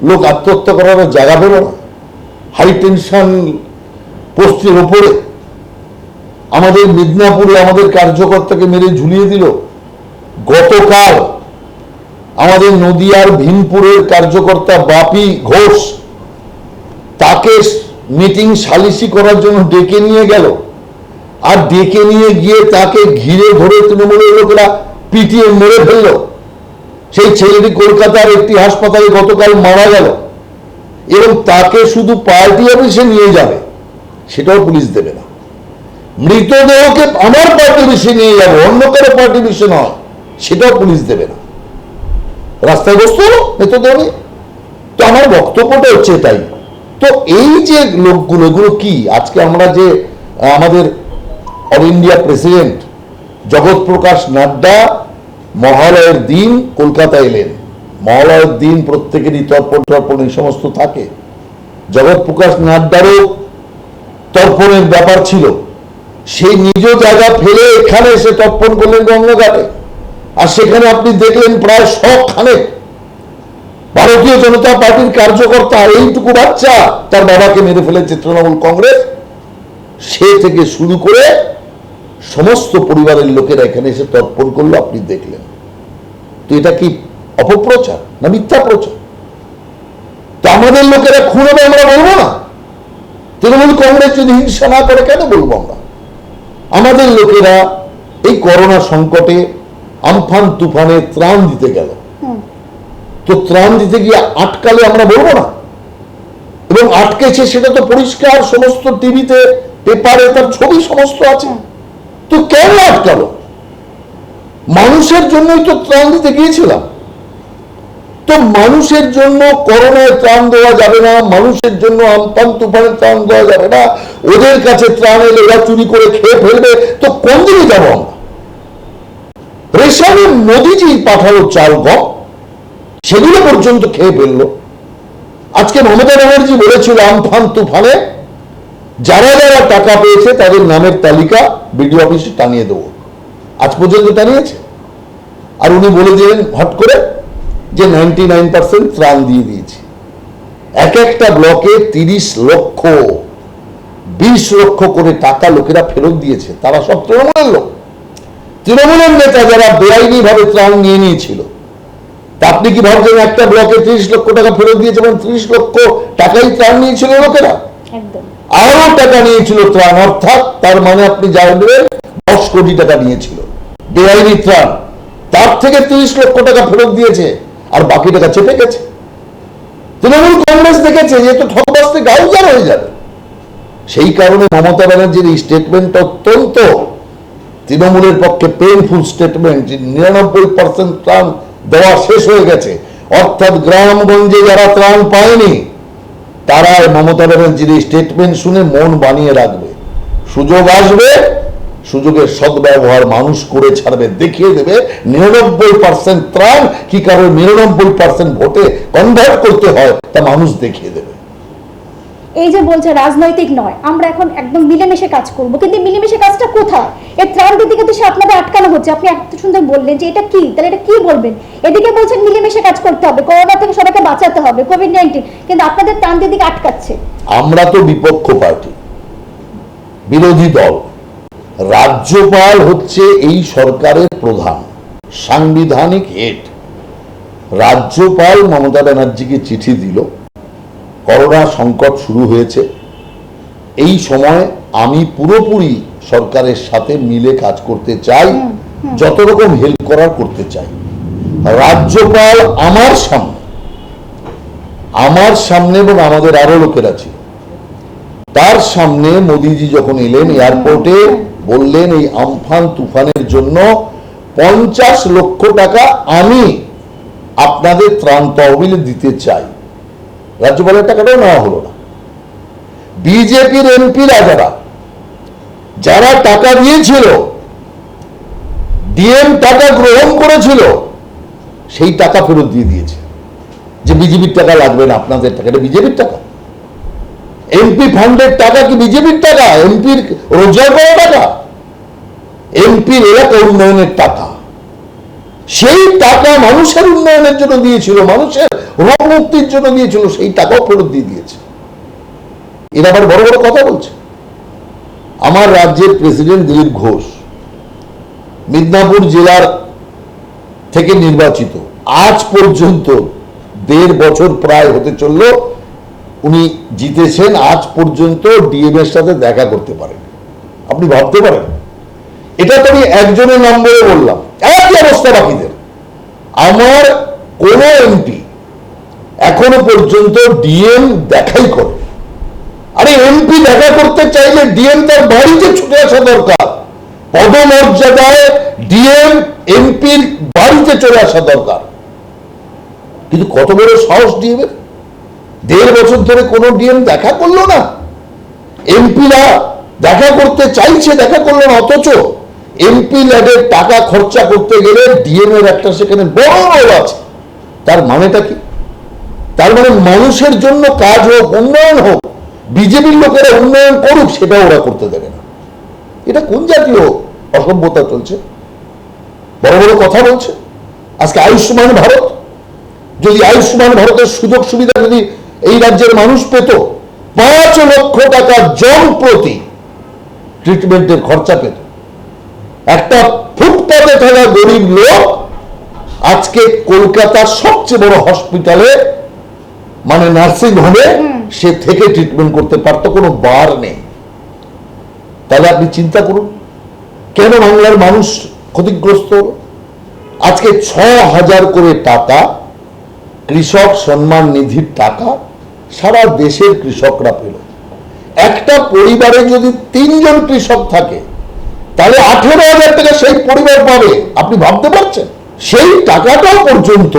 লোক আত্মহত্যা করার জায়গা পেল না, হাই টেনশন পোস্টের উপরে। আমাদের মিদনাপুরে আমাদের কার্যকর্তাকে মেরে ঝুলিয়ে দিল। গতকাল আমাদের নদিয়ার ভীমপুরের কার্যকর্তা বাপি ঘোষ, তাকে মিটিং সালিসি করার জন্য ডেকে নিয়ে গেল, আর ডেকে নিয়ে গিয়ে তাকে ঘিরে ধরে তৃণমূলের লোকেরা পিটিয়ে মেরে ফেলল। সেই ছেলেটি কলকাতার একটি হাসপাতালে গতকাল মারা গেল, এবং তাকে শুধু পার্টি অফিসে নিয়ে যাবে, সেটাও পুলিশ দেবে না। মৃতদেহকে আমার পার্টি অফিসে নিয়ে যাবো, অন্য কারো পার্টি অফিসে নয়, সেটাও পুলিশ দেবে না। রাস্তায় বসতে হলো মৃতদেহ নিয়ে। তো আমার বক্তব্যটা হচ্ছে তাই। তো এই যে লোকগুলো, এগুলো কি? আজকে আমরা যে আমাদের অল ইন্ডিয়া প্রেসিডেন্ট জগৎ প্রকাশ নাড্ডা মহালয়ের দিন কলকাতায় এলেন। মহালয়ের দিন প্রত্যেকেরই তর্পণ এই সমস্ত থাকে। জগৎ প্রকাশ নাড্ডারও তর্পণের ব্যাপার ছিল। সেই নিজ জায়গা ফেলে এখানে এসে তর্পণ করলেন গঙ্গাঘাটে। আর সেখানে আপনি দেখলেন প্রায় 100 খানেক ভারতীয় জনতা পার্টির কার্যকর্তা, এইটুকু বাচ্চা তার বাবাকে মেরে ফেলেছে তৃণমূল কংগ্রেস। সে থেকে শুরু করে সমস্ত পরিবারের লোকেরা এখানে এসে তর্পণ করলো, আপনি দেখলেন। তো এটা কি অপপ্রচার না মিথ্যা প্রচার? তো আমাদের লোকেরা খুন হবে আমরা বলবো না? তৃণমূল কংগ্রেস যদি হিংসা না করে কেন বলবো আমরা? আমাদের লোকেরা এই করোনা সংকটে আমফান তুফানে ত্রাণ দিতে গেল, তো ত্রাণ দিতে গিয়ে আটকালে আমরা বলবো না? এবং আটকেছে সেটা তো পরিষ্কার, সমস্ত টিভিতে পেপারে তার ছবি সমস্ত আছে। তো কেন আটকালো? মানুষের জন্যই তো ত্রাণ দিতে গিয়েছিলাম। তো মানুষের জন্য করোনায় ত্রাণ দেওয়া যাবে না, মানুষের জন্য আমফান তুফানে ত্রাণ দেওয়া যাবে না। ওদের কাছে ত্রাণ এলে ওরা চুরি করে খেয়ে ফেলবে, তো কোন দিকে যাবো আমরা? রেশনে মোদিজি পাঠালো চাল গম, সেগুলো পর্যন্ত খেয়ে ফেললো। আজকে মমতা ব্যানার্জি বলেছিল আমফান তুফানে যারা যারা টাকা পেয়েছে তাদের নামের তালিকা বিডিও অফিসে টানিয়ে দেবো। আজ পর্যন্ত টানিয়েছে? আর উনি বলে দিলেন হট করে যে 99% ত্রাণ দিয়ে দিয়েছে। এক একটা ব্লকে 30 লক্ষ 20 লক্ষ করে টাকা লোকেরা ফেরত দিয়েছে। তারা সব তৃণমূলের লোক, তৃণমূলের নেতা যারা বেআইনি ভাবে ত্রাণ নিয়ে নিয়েছিল। তা আপনি কি ভাবছেন একটা ব্লকে 30 লক্ষ টাকা ফেরত দিয়েছে এবং 30 লক্ষ টাকাই ত্রাণ নিয়েছিল লোকেরা? আরো টাকা নিয়েছিল ত্রাণ, অর্থাৎ তার মানে আপনি জানবেন 10 কোটি টাকা নিয়েছিল বেআইনি ত্রাণ। তার থেকে 30 লক্ষ টাকা ফেরত দিয়েছে, আর বাকি টাকা চেপে গেছে। তৃণমূল কংগ্রেস দেখেছে যে তো ঠকবাসতে গাউজার হয়ে যাবে। সেই কারণে মমতা ব্যানার্জির এই স্টেটমেন্ট অত্যন্ত তৃণমূলের পক্ষে পেইনফুল স্টেটমেন্ট, যে 99% ত্রাণ দেওয়া শেষ হয়ে গেছে। অর্থাৎ গ্রামগঞ্জে যারা ত্রাণ পায়নি তারা মমতা ব্যানার্জির এই স্টেটমেন্ট শুনে মন বানিয়ে রাখবে। সুযোগ আসবে, সুযোগের সদ্ব্যবহার মানুষ করে ছাড়বে, দেখিয়ে দেবে 99% ত্রাণ কি কারণে 99% ভোটে কনভার্ট করতে হয় তা মানুষ দেখিয়ে দেবে। এই যে বলছে রাজনৈতিক নয়, আমরা এখন একদম মিলেমিশে কাজ করব, কিন্তু মিলেমিশে কাজটা কোথায়? এই ত্রাণ দিতে গিয়ে তো সে আপনাদের আটকানো হচ্ছে। আপনি এত সুন্দর বললেন যে এটা কি, তাহলে এটা কি বলবেন? এদিকে বলছেন মিলেমিশে কাজ করতে হবে, করোনা থেকে সবাইকে বাঁচাতে হবে, কোভিড-19, কিন্তু আপনাদের ত্রাণ দিতে আটকাচ্ছে। আমরা তো বিপক্ষ পার্টি, বিরোধী দল। রাজ্যপাল হচ্ছে এই সরকারের প্রধান, সাংবিধানিক হেড রাজ্যপাল মমতা ব্যানার্জিকে চিঠি দিল, করোনা সংকট শুরু হয়েছে, এই সময় আমি পুরোপুরি সরকারের সাথে মিলে কাজ করতে চাই, যত রকম হেল্প করার করতে চাই। রাজ্যপাল আমার সামনে এবং আমাদের আরো লোকেরা ছিল, তার সামনে মোদিজি যখন এলেন এয়ারপোর্টে, বললেন এই আমফান তুফানের জন্য 50 লক্ষ টাকা আমি আপনাদের ত্রাণ তহবিলে দিতে চাই। রাজ্যপালের টাকাটাও নেওয়া হলো না। বিজেপির এমপিরা যারা টাকা দিয়েছিল, ডিএম টাকা গ্রহণ করেছিল, সেই টাকা ফেরত দিয়ে দিয়েছে, যে বিজেপির টাকা লাগবে না, আপনাদের টাকা, এটা বিজেপির টাকা। এমপি ফান্ডের টাকা কি বিজেপির টাকা? এমপির রোজগার করা টাকা, এমপির এলাকা উন্নয়নের টাকা। সেই টাকা মানুষের উন্নয়নের জন্য দিয়েছিল, মানুষের রোগ মুক্তির জন্য দিয়েছিল, সেই টাকাও ফেরত দিয়ে দিয়েছে। এরা আবার বড় বড় কথা বলছে। আমার রাজ্যের প্রেসিডেন্ট দিলীপ ঘোষ মিদনাপুর জেলার থেকে নির্বাচিত, আজ পর্যন্ত 1.5 বছর প্রায় হতে চলল উনি জিতেছেন, আজ পর্যন্ত ডিএম এর সাথে দেখা করতে পারেন। আপনি ভাবতে পারেন? এটা তো আমি একজনের নাম বলে বললাম, একই অবস্থা বাকিদের। আমার কোন এমপি এখনো পর্যন্ত ডিএম দেখাই করে। আরে এমপি দেখা করতে চাইলে ডিএম তার বাড়িতে ছুটে আসা দরকার, পদমর্যাদায় ডিএম এমপির বাড়িতে চলে আসা দরকার। কিন্তু কত বড় সাহস ডিএম এর! 1.5 বছর ধরে কোনো ডিএম দেখা করলো না। এমপিরা দেখা করতে চাইছে, দেখা করলো না, অথচ এমপি ল্যাডের টাকা খরচা করতে গেলে ডিএম এর একটা সেখানে বড় রোল আছে। তার মানেটা কি? তার মানে মানুষের জন্য কাজ হোক, উন্নয়ন হোক, বিজেপির লোকেরা উন্নয়ন করুক, সেটা ওরা করতে দেবে না। এটা কোন জাতীয় অসভ্যতা চলছে? বড় বড় কথা বলছে। আজকে আয়ুষ্মান ভারত, যদি আয়ুষ্মান ভারতের সুযোগ সুবিধা যদি এই রাজ্যের মানুষ পেত, 5 লক্ষ টাকা জন প্রতি ট্রিটমেন্টের খরচা পেত। একটা ফুটপাতে থাকা গরিব লোক আজকে কলকাতার সবচেয়ে বড় হসপিটালে, মানে নার্সিং হোমে সে থেকে ট্রিটমেন্ট করতে পারতো, কোনো বার নেই। তাহলে আপনি চিন্তা করুন, কেন বাংলার মানুষ ক্ষতিগ্রস্ত হলো? আজকে 6,000 করে টাকা কৃষক সম্মান নিধির টাকা সারা দেশের কৃষকরা পেল। একটা পরিবারে যদি 3 জন কৃষক থাকে, তাহলে 18,000 টাকা সেই পরিবার পাবে। আপনি ভাবতে পারছেন? সেই টাকাটাও পর্যন্ত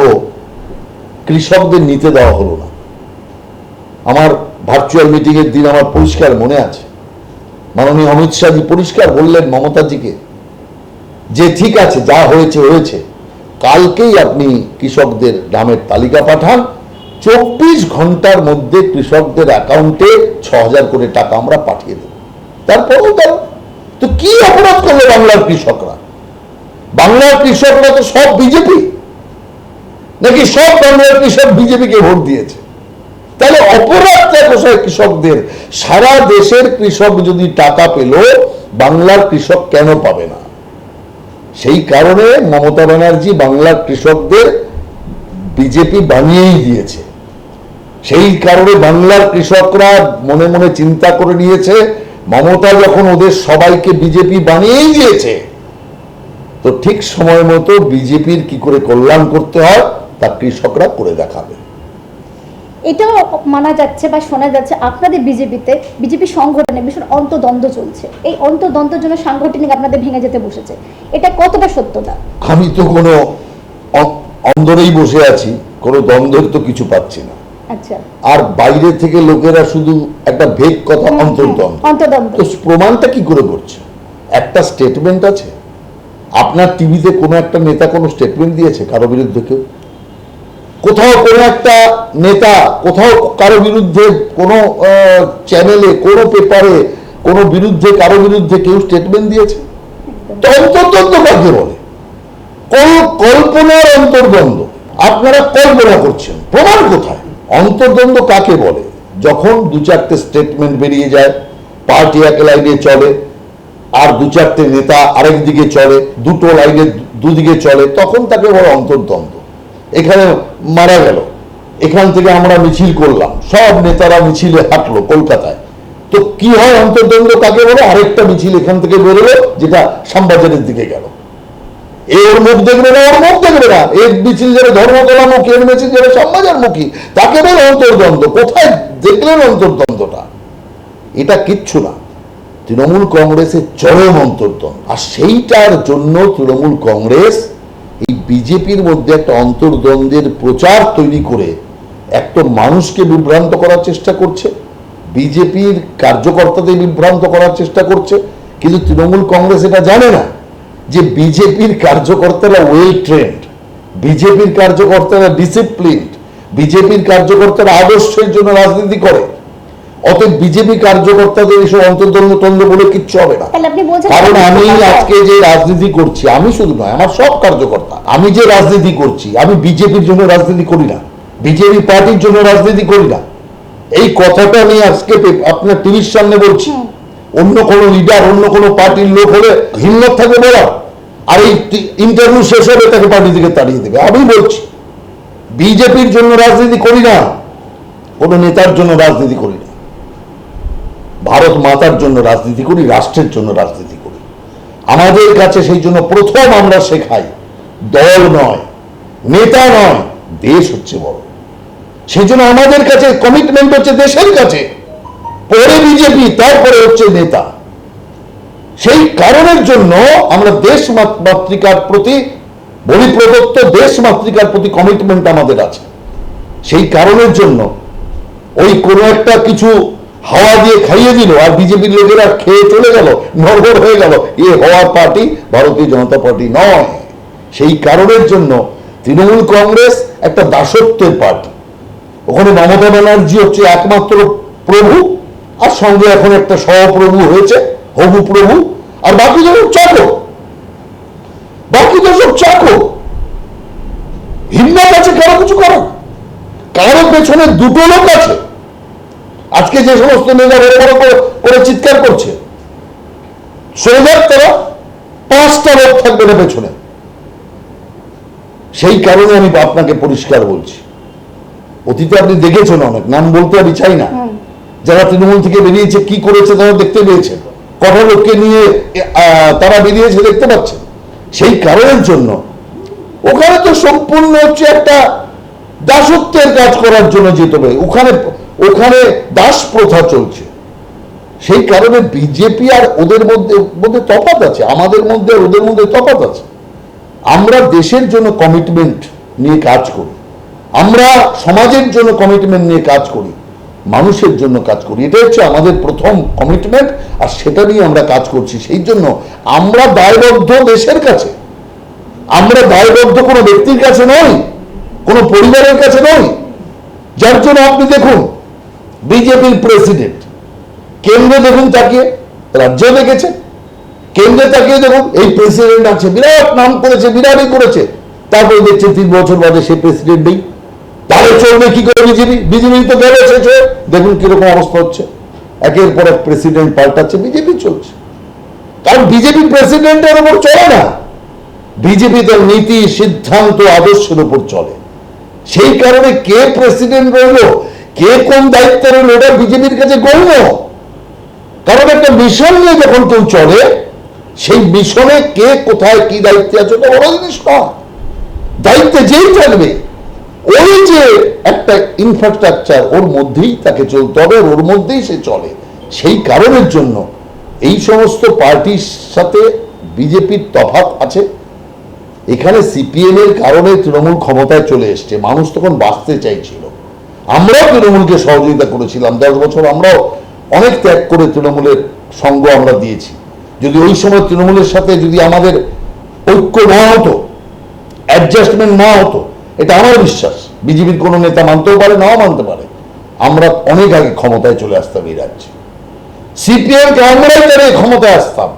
কৃষকদের নিতে দেওয়া হলো না। আমার ভার্চুয়াল মিটিং এর দিন আমার পরিষ্কার মনে আছে, মাননীয় অমিত শাহজি পরিষ্কার বললেন মমতাজিকে যে ঠিক আছে, যা হয়েছে হয়েছে, কালকেই আপনি কৃষকদের নামের তালিকা পাঠান, 24 ঘন্টার মধ্যে কৃষকদের অ্যাকাউন্টে 6,000 করে টাকা আমরা পাঠিয়ে দেব। তারপরেও তো কি অপরাধ করলো বাংলার কৃষকরা? বাংলার কৃষকরা তো সব বিজেপি, নাকি সব বাংলার কৃষক বিজেপিকে ভোট দিয়েছে? তাহলে অপরাধটা কোথায় কৃষকদের? সারা দেশের কৃষক যদি টাকা পেল, বাংলার কৃষক কেন পাবে না? সেই কারণে মমতা ব্যানার্জি বাংলার কৃষকদের বিজেপি বানিয়েই দিয়েছে। সেই কারণে বাংলার কৃষকরা মনে মনে চিন্তা করে নিয়েছে, মমতা যখন ওদের সবাইকে বিজেপি বানিয়েই দিয়েছে, তো ঠিক সময় মতো বিজেপির কি করে কল্যাণ করতে হয় তা কৃষকরা করে দেখাবে। এটাও মানা যাচ্ছে বা শোনা যাচ্ছে আপনাদের বিজেপি সংগঠনে ভীষণ অন্তদ্বন্দ্ব চলছে। এই অন্তদ্বন্দ্বের জন্য সাংগঠনিক আপনাদের ভেঙে যেতে বসেছে, এটা কতটা সত্যতা? আমি তো কোনো অন্দরেই বসে আছি, কোনো দ্বন্দ্বের তো কিছু পাচ্ছি না। আচ্ছা, আর বাইরে থেকে লোকেরা শুধু একটা ভেগ কথা, অন্তর্দ্বন্দ্ব। তো প্রমাণটা কি করে করছে? একটা স্টেটমেন্ট আছে। আপনার টিভিতে কোনো একটা নেতা কোনো স্টেটমেন্ট দিয়েছে কারো বিরুদ্ধে? কেউ কোথাও কোনো একটা নেতা কোথাও কারো বিরুদ্ধে কোনো চ্যানেলে, কোনো পেপারে, কোনো বিরুদ্ধে কারো বিরুদ্ধে কেউ স্টেটমেন্ট দিয়েছে? তো অন্তর্দ্বন্দ্ব কাকে বলে? কোন কল্পনার অন্তর্দ্বন্দ্ব? আপনারা কল্পনা করছেন, প্রমাণ কোথায়? অন্তর্দ্বন্দ্ব কাকে বলে? যখন 2-4টে স্টেটমেন্ট বেরিয়ে যায়, পার্টি এক লাইনে চলে, আর 2-4টে নেতা আরেক দিকে চলে, দুটো লাইনে দুদিকে চলে, তখন তাকে বড় অন্তর্দ্বন্দ্ব। এখানে মারা গেল, এখান থেকে আমরা মিছিল করলাম, সব নেতারা মিছিলে হাঁটলো কলকাতায়, তো কি হয় অন্তর্দ্বন্দ্ব কাকে বলে? আরেকটা মিছিল এখান থেকে বেরোলো যেটা শ্যামবাজারের দিকে গেল, এর মুখ দেখবে না, ওর মুখ দেখবে না, এর মিছিল যাবে ধর্মতলামুখী, এর মিছিল যাবে শ্যামবাজারমুখী, তাকে বলে অন্তর্দ্বন্দ্ব। কোথায় দেখলেন অন্তর্দ্বন্দ্বটা? এটা কিচ্ছু না, তৃণমূল কংগ্রেসের চরম অন্তর্দ্বন্দ্ব। আর সেইটার জন্য তৃণমূল কংগ্রেস এই বিজেপির মধ্যে একটা অন্তর্দ্বন্দ্বের প্রচার তৈরি করে একটা মানুষকে বিভ্রান্ত করার চেষ্টা করছে, বিজেপির কার্যকর্তাদের বিভ্রান্ত করার চেষ্টা করছে। কিন্তু তৃণমূল কংগ্রেস এটা জানে না যে বিজেপির কার্যকর্তারা ওয়েল ট্রেন্ড, বিজেপির কার্যকর্তারা ডিসিপ্লিনড, বিজেপির কার্যকর্তারা আদর্শের জন্য রাজনীতি করে। অতএব বিজেপি কার্যকর্তাদের এইসব অন্তর্দ্বন্দ্ব বলে কিচ্ছু হবে না। কারণ আমি আজকে যে রাজনীতি করছি, আমি শুধু নয়, আমার সব কার্যকর্তা, আমি যে রাজনীতি করছি, আমি বিজেপির জন্য রাজনীতি করি না, বিজেপি পার্টির জন্য রাজনীতি করি না। এই কথাটা আমি আজকে আপনার টিভির সামনে বলছি। অন্য কোনো লিডার, অন্য কোনো পার্টির লোক হলে হিম্মত থাকবে বলার, আর এই ইন্টারভিউ শেষ হবে তাকে পার্টি থেকে তাড়িয়ে দেবে। আমি বলছি বিজেপির জন্য রাজনীতি করি না, কোনো নেতার জন্য রাজনীতি করি না, ভারত মাতার জন্য রাজনীতি করি, রাষ্ট্রের জন্য রাজনীতি করি। আমাদের কাছে সেই জন্য প্রথম আমরা শেখাই দল নয়, নেতা নয়, দেশ হচ্ছে বড়। সেই জন্য আমাদের কাছে কমিটমেন্ট হচ্ছে দেশের কাছে, পরে বিজেপি, তারপরে হচ্ছে নেতা। সেই কারণের জন্য আমরা দেশ মাতৃকার প্রতি, বলিপ্রদত্ত দেশ মাতৃকার প্রতি কমিটমেন্ট আমাদের আছে। সেই কারণের জন্য ওই কোনো একটা কিছু হাওয়া দিয়ে খাইয়ে দিল আর বিজেপির লোকেরা খেয়ে চলে গেল, নড়বড় হয়ে গেল, এ হওয়ার পার্টি ভারতীয় জনতা পার্টি নয়। সেই কারণের জন্য তৃণমূল কংগ্রেস একটা দাসত্বের পার্টি। ওখানে মমতা ব্যানার্জি হচ্ছে একমাত্র প্রভু, আর সঙ্গে এখন একটা সহপ্রভু হয়েছে, হবু প্রভু, আর বাকি সব চাকর, বাকি তো সব চাকর। হিম্মত আছে কারো কিছু করার? কারো পেছনে দুটো লোক আছে। আজকে যে সমস্ত নেতা বড় বড় করে চিৎকার করছে, সোজার তারা 5টা লোক থাকবে না পেছনে। সেই কারণে আমি আপনাকে পরিষ্কার বলছি, অতীতে আপনি দেখেছেন অনেক, নাম বলতে আমি চাই না, যারা তৃণমূল থেকে বেরিয়েছে কি করেছে তারা দেখতে পেয়েছেন, কত লোককে নিয়ে তারা বেরিয়েছে দেখতে পাচ্ছেন। সেই কারণের জন্য ওখানে তো সম্পূর্ণ হচ্ছে একটা দাসত্বের কাজ করার জন্য যেতে হবে, ওখানে দাস প্রথা চলছে। সেই কারণে বিজেপি আর ওদের মধ্যে তফাৎ আছে, আমাদের মধ্যে আর ওদের মধ্যে তফাৎ আছে। আমরা দেশের জন্য কমিটমেন্ট নিয়ে কাজ করি, আমরা সমাজের জন্য কমিটমেন্ট নিয়ে কাজ করি, মানুষের জন্য কাজ করি। এটা হচ্ছে আমাদের প্রথম কমিটমেন্ট, আর সেটা নিয়ে আমরা কাজ করছি। সেই জন্য আমরা দায়বদ্ধ দেশের কাছে, আমরা দায়বদ্ধ কোনো ব্যক্তির কাছে নই, কোনো পরিবারের কাছে নই। যার জন্য আপনি দেখুন বিজেপির প্রেসিডেন্ট, কেন্দ্রে দেখুন তাকিয়ে, রাজ্যে দেখেছে, কেন্দ্রে তাকিয়ে দেখুন এই প্রেসিডেন্ট আছে, বিরাট নাম করেছে, বিরাটই করেছে, তারপরে দেখছে 3 বছর বাদে সেই প্রেসিডেন্ট নেই। তাহলে চলবে কি করে বিজেপি? বিজেপি তো গেলে শেষ হয়ে, দেখুন কিরকম অবস্থা হচ্ছে, একের পর এক প্রেসিডেন্ট পাল্টাচ্ছে, বিজেপি চলছে। কারণ বিজেপি প্রেসিডেন্টের উপর চলে না, বিজেপি তার নীতি, সিদ্ধান্ত, আদর্শের উপর চলে। সেই কারণে কে প্রেসিডেন্ট রইল, কে কোন দায়িত্বে রইল, এটা বিজেপির কাছে গৌণ। কারণ একটা মিশন নিয়ে যখন কেউ চলে, সেই মিশনে কে কোথায় কি দায়িত্বে আছে ওটা বড় জিনিস নয়। দায়িত্বে যেই থাকবে, ওই যে একটা ইনফ্রাস্ট্রাকচার, ওর মধ্যেই তাকে চলতে হবে, ওর মধ্যেই সে চলে। সেই কারণের জন্য এই সমস্ত পার্টির সাথে বিজেপির তফাৎ আছে। এখানে সিপিএম এর কারণে তৃণমূল ক্ষমতায় চলে এসছে, মানুষ তখন বাঁচতে চাইছিল, আমরাও তৃণমূলকে সহযোগিতা করেছিলাম। 10 বছর আমরাও অনেক ত্যাগ করে তৃণমূলের সঙ্গ আমরা দিয়েছি। যদি ওই সময় তৃণমূলের সাথে যদি আমাদের ঐক্য না হতো, অ্যাডজাস্টমেন্ট না হতো, এটা আমার বিশ্বাস বিজেপির কোনো নেতা মানতেও পারে, নাও মানতে পারে, আমরা অনেক আগে ক্ষমতায় চলে আসতাম এই রাজ্যে। সিপিএমকে আমরাই তারা ক্ষমতায় আসতাম,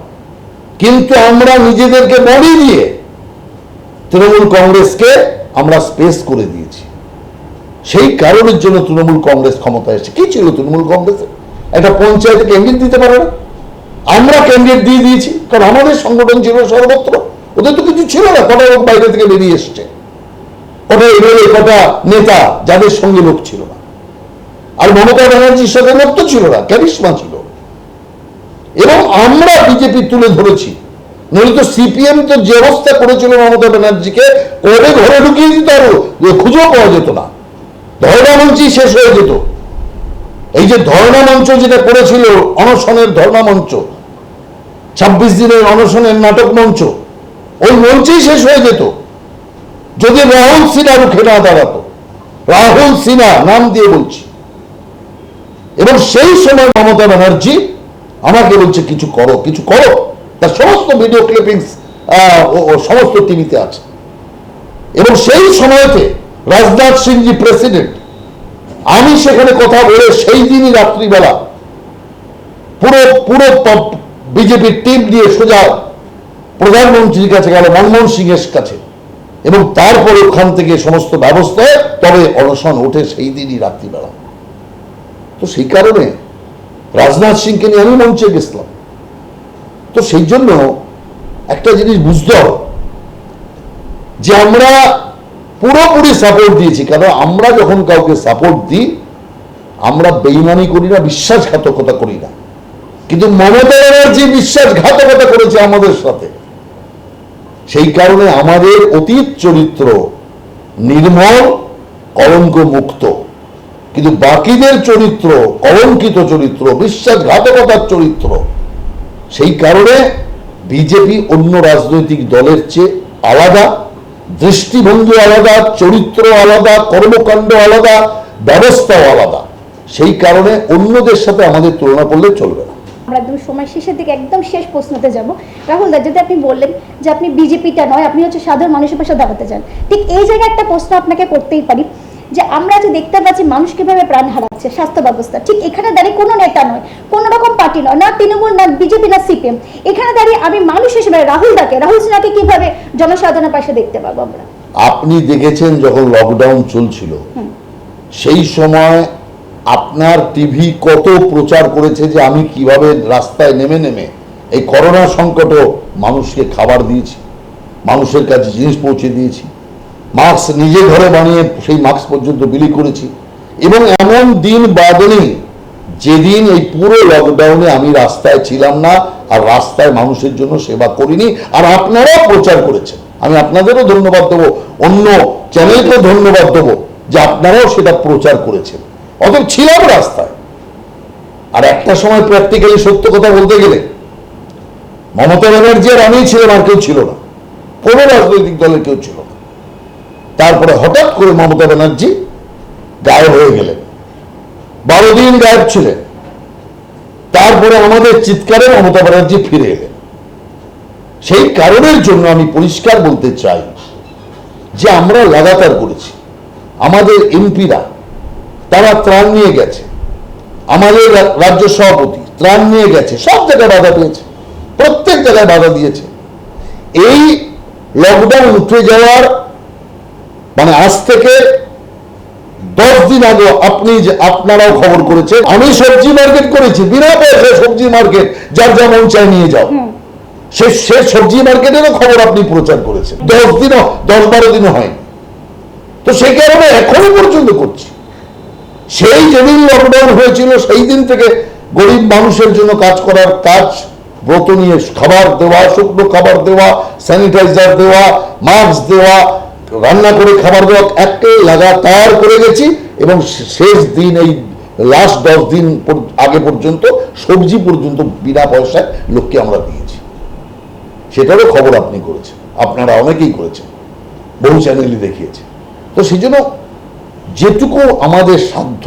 কিন্তু আমরা নিজেদেরকে বলি দিয়ে তৃণমূল কংগ্রেসকে আমরা স্পেস করে দিয়েছি। সেই কারণের জন্য তৃণমূল কংগ্রেস ক্ষমতায় এসেছে। কি ছিল তৃণমূল কংগ্রেসের? একটা পঞ্চায়েতে ক্যান্ডিডেট দিতে পারে না, আমরা ক্যান্ডিডেট দিয়ে দিয়েছি, কারণ আমাদের সংগঠন ছিল সর্বত্র। ওদের তো কিছু ছিল না, কটা লোক বাইরে থেকে বেরিয়ে এসছে, কটা এমএলএ, কটা নেতা, যাদের সঙ্গে লোক ছিল না। আর মমতা ব্যানার্জির সাথে লোক তো ছিল না, ক্যারিশমা ছিল। এবং আমরা বিজেপি তুলে ধরেছি, নইলে তো সিপিএম তো যে অবস্থা করেছিল মমতা ব্যানার্জিকে, কবে ঘরে ঢুকিয়ে দিত আরো খুঁজেও পাওয়া যেত না, ধর্ণা মঞ্চই শেষ হয়ে যেত। এই যে ধর্ণা মঞ্চ যেটা করেছিল, অনশনের ধর্ণা মঞ্চ, 26 দিনের অনশনের নাটক মঞ্চ, ওই মঞ্চেই শেষ হয়ে যেত যদি রাহুল সিনহা রুখে না দাঁড়াতো। রাহুল সিনহা নাম দিয়ে বলছি। এবং সেই সময় মমতা ব্যানার্জি আমাকে বলছে কিছু করো, কিছু করো। তার সমস্ত ভিডিও ক্লিপিংস সমস্ত টিভিতে আছে। এবং সেই সময়তে রাজনাথ সিংজি প্রেসিডেন্ট, আমি সেখানে কথা বলে সেই দিনই রাত্রিবেলা পুরো পুরো বিজেপির টিম নিয়ে সোজা প্রধানমন্ত্রীর কাছে গেল, মনমোহন সিং এর কাছে, এবং তারপরে ওখান থেকে সমস্ত ব্যবস্থা, তবে অনশন ওঠে সেই দিনই রাত্রিবেলা। তো সেই কারণে রাজনাথ সিংকে নিয়ে আমি মঞ্চে গেছিলাম। তো সেই জন্য একটা জিনিস বুঝতে হবে যে আমরা পুরোপুরি সাপোর্ট দিয়েছি, কারণ আমরা যখন কাউকে সাপোর্ট দিই আমরা বেইমানি করি না, বিশ্বাসঘাতকতা করি না। কিন্তু মমতা ব্যানার্জি বিশ্বাসঘাতকতা করেছে আমাদের সাথে। সেই কারণে আমাদের অতীত চরিত্র নির্মল, কলঙ্ক মুক্ত, কিন্তু বাকিদের চরিত্র কলঙ্কিত চরিত্র, বিশ্বাসঘাতকতার চরিত্র। সেই কারণে বিজেপি অন্য রাজনৈতিক দলের চেয়ে আলাদা, দৃষ্টিভঙ্গি আলাদা, চরিত্র আলাদা, কর্মকাণ্ড আলাদা, ব্যবস্থাও আলাদা। সেই কারণে অন্যদের সাথে আমাদের তুলনা করলে চলবে না। আমরা একদম সময় শেষের দিকে একদম শেষ প্রশ্নতে যাব। রাহুল দা, যদি আপনি বললেন যে আপনি বিজেপিটা নয়, আপনি হচ্ছে সাধারণ মানুষের পাশে দাঁড়াতে চান, ঠিক এই জায়গায় একটা প্রশ্ন আপনাকে করতেই পারি যে আমরা যে দেখতে পাচ্ছি মানুষ কিভাবে প্রাণ হারাচ্ছে স্বাস্থ্য ব্যবস্থা, ঠিক এখানে দাঁড়িয়ে কোনো নেতা নয়, কোনো রকম পার্টি নয়, না তৃণমূল, না বিজেপি, না সিপিএম, এখানে দাঁড়িয়ে আমি মানুষ হিসেবে রাহুল সিনহাকে কিভাবে জনসাধারণের পাশে দেখতে পাবো আমরা? আপনি দেখেছেন যখন লকডাউন চলছিল সেই সময় আপনার টিভি কত প্রচার করেছে যে আমি কিভাবে রাস্তায় নেমে নেমে এই করোনা সংকটও মানুষকে খাবার দিয়েছি, মানুষের কাছে জিনিস পৌঁছে দিয়েছি, মাস্ক নিজে ঘরে বানিয়ে সেই মাস্ক পর্যন্ত বিলি করেছি। এবং এমন দিন বাদ নেই যেদিন এই পুরো লকডাউনে আমি রাস্তায় ছিলাম না আর রাস্তায় মানুষের জন্য সেবা করিনি। আর আপনারাও প্রচার করেছেন, আমি আপনাদেরও ধন্যবাদ দেবো, অন্য চ্যানেলকেও ধন্যবাদ দেবো যে আপনারাও সেটা প্রচার করেছেন। অতএব ছিলাম রাস্তায়। আর একটা সময় প্র্যাকটিক্যালি সত্য কথা বলতে গেলে মমতা ব্যানার্জি আর আমি ছিলাম, আর কেউ ছিল না, কোনো রাজনৈতিক দলের কেউ ছিল না। তারপরে হঠাৎ করে মমতা ব্যানার্জি গায়েব হয়ে গেলেন, 12 দিন গায়েব ছিলেন। তারপরে আমাদের চিৎকারে মমতা ব্যানার্জি ফিরে এলেন। সেই কারণের জন্য আমি পরিষ্কার বলতে চাই যে আমরা লাগাতার করেছি। আমাদের এমপিরা তারা ত্রাণ নিয়ে গেছে, আমাদের রাজ্য সভাপতি ত্রাণ নিয়ে গেছে, সব জায়গায় বাধা পেয়েছে, প্রত্যেক জায়গায় বাধা দিয়েছে। এই লকডাউন উঠে যাওয়ার মানে আজ থেকে 10 দিন আগে আপনারাও খবর করেছেন, আমি সবজি মার্কেট করেছি, বিনা পয়সায় সবজি মার্কেট, যার যা মন চায় নিয়ে যাও। সে সবজি মার্কেটেরও খবর আপনি প্রচার করেছেন। 10-12 দিনও হয়নি। তো সেই কারণে এখনো পর্যন্ত করছি। সেই যেদিন লকডাউন হয়েছিল সেই দিন থেকে গরিব মানুষের জন্য কাজ করার কাজ, ব্রত নিয়ে খাবার দেওয়া, শুকনো খাবার দেওয়া, স্যানিটাইজার দেওয়া, মাস্ক দেওয়া, রান্না করে খাবার দেওয়া, একটা লাগাতার করে গেছি। এবং শেষ দিন এই লাস্ট 10 দিন আগে পর্যন্ত সবজি পর্যন্ত বিনা পয়সায় লোককে আমরা দিয়েছি। সেটারও খবর আপনি করেছেন, আপনারা অনেকেই করেছেন, বহু চ্যানেলই দেখিয়েছে। তো সেই জন্য যেটুকু আমাদের সাধ্য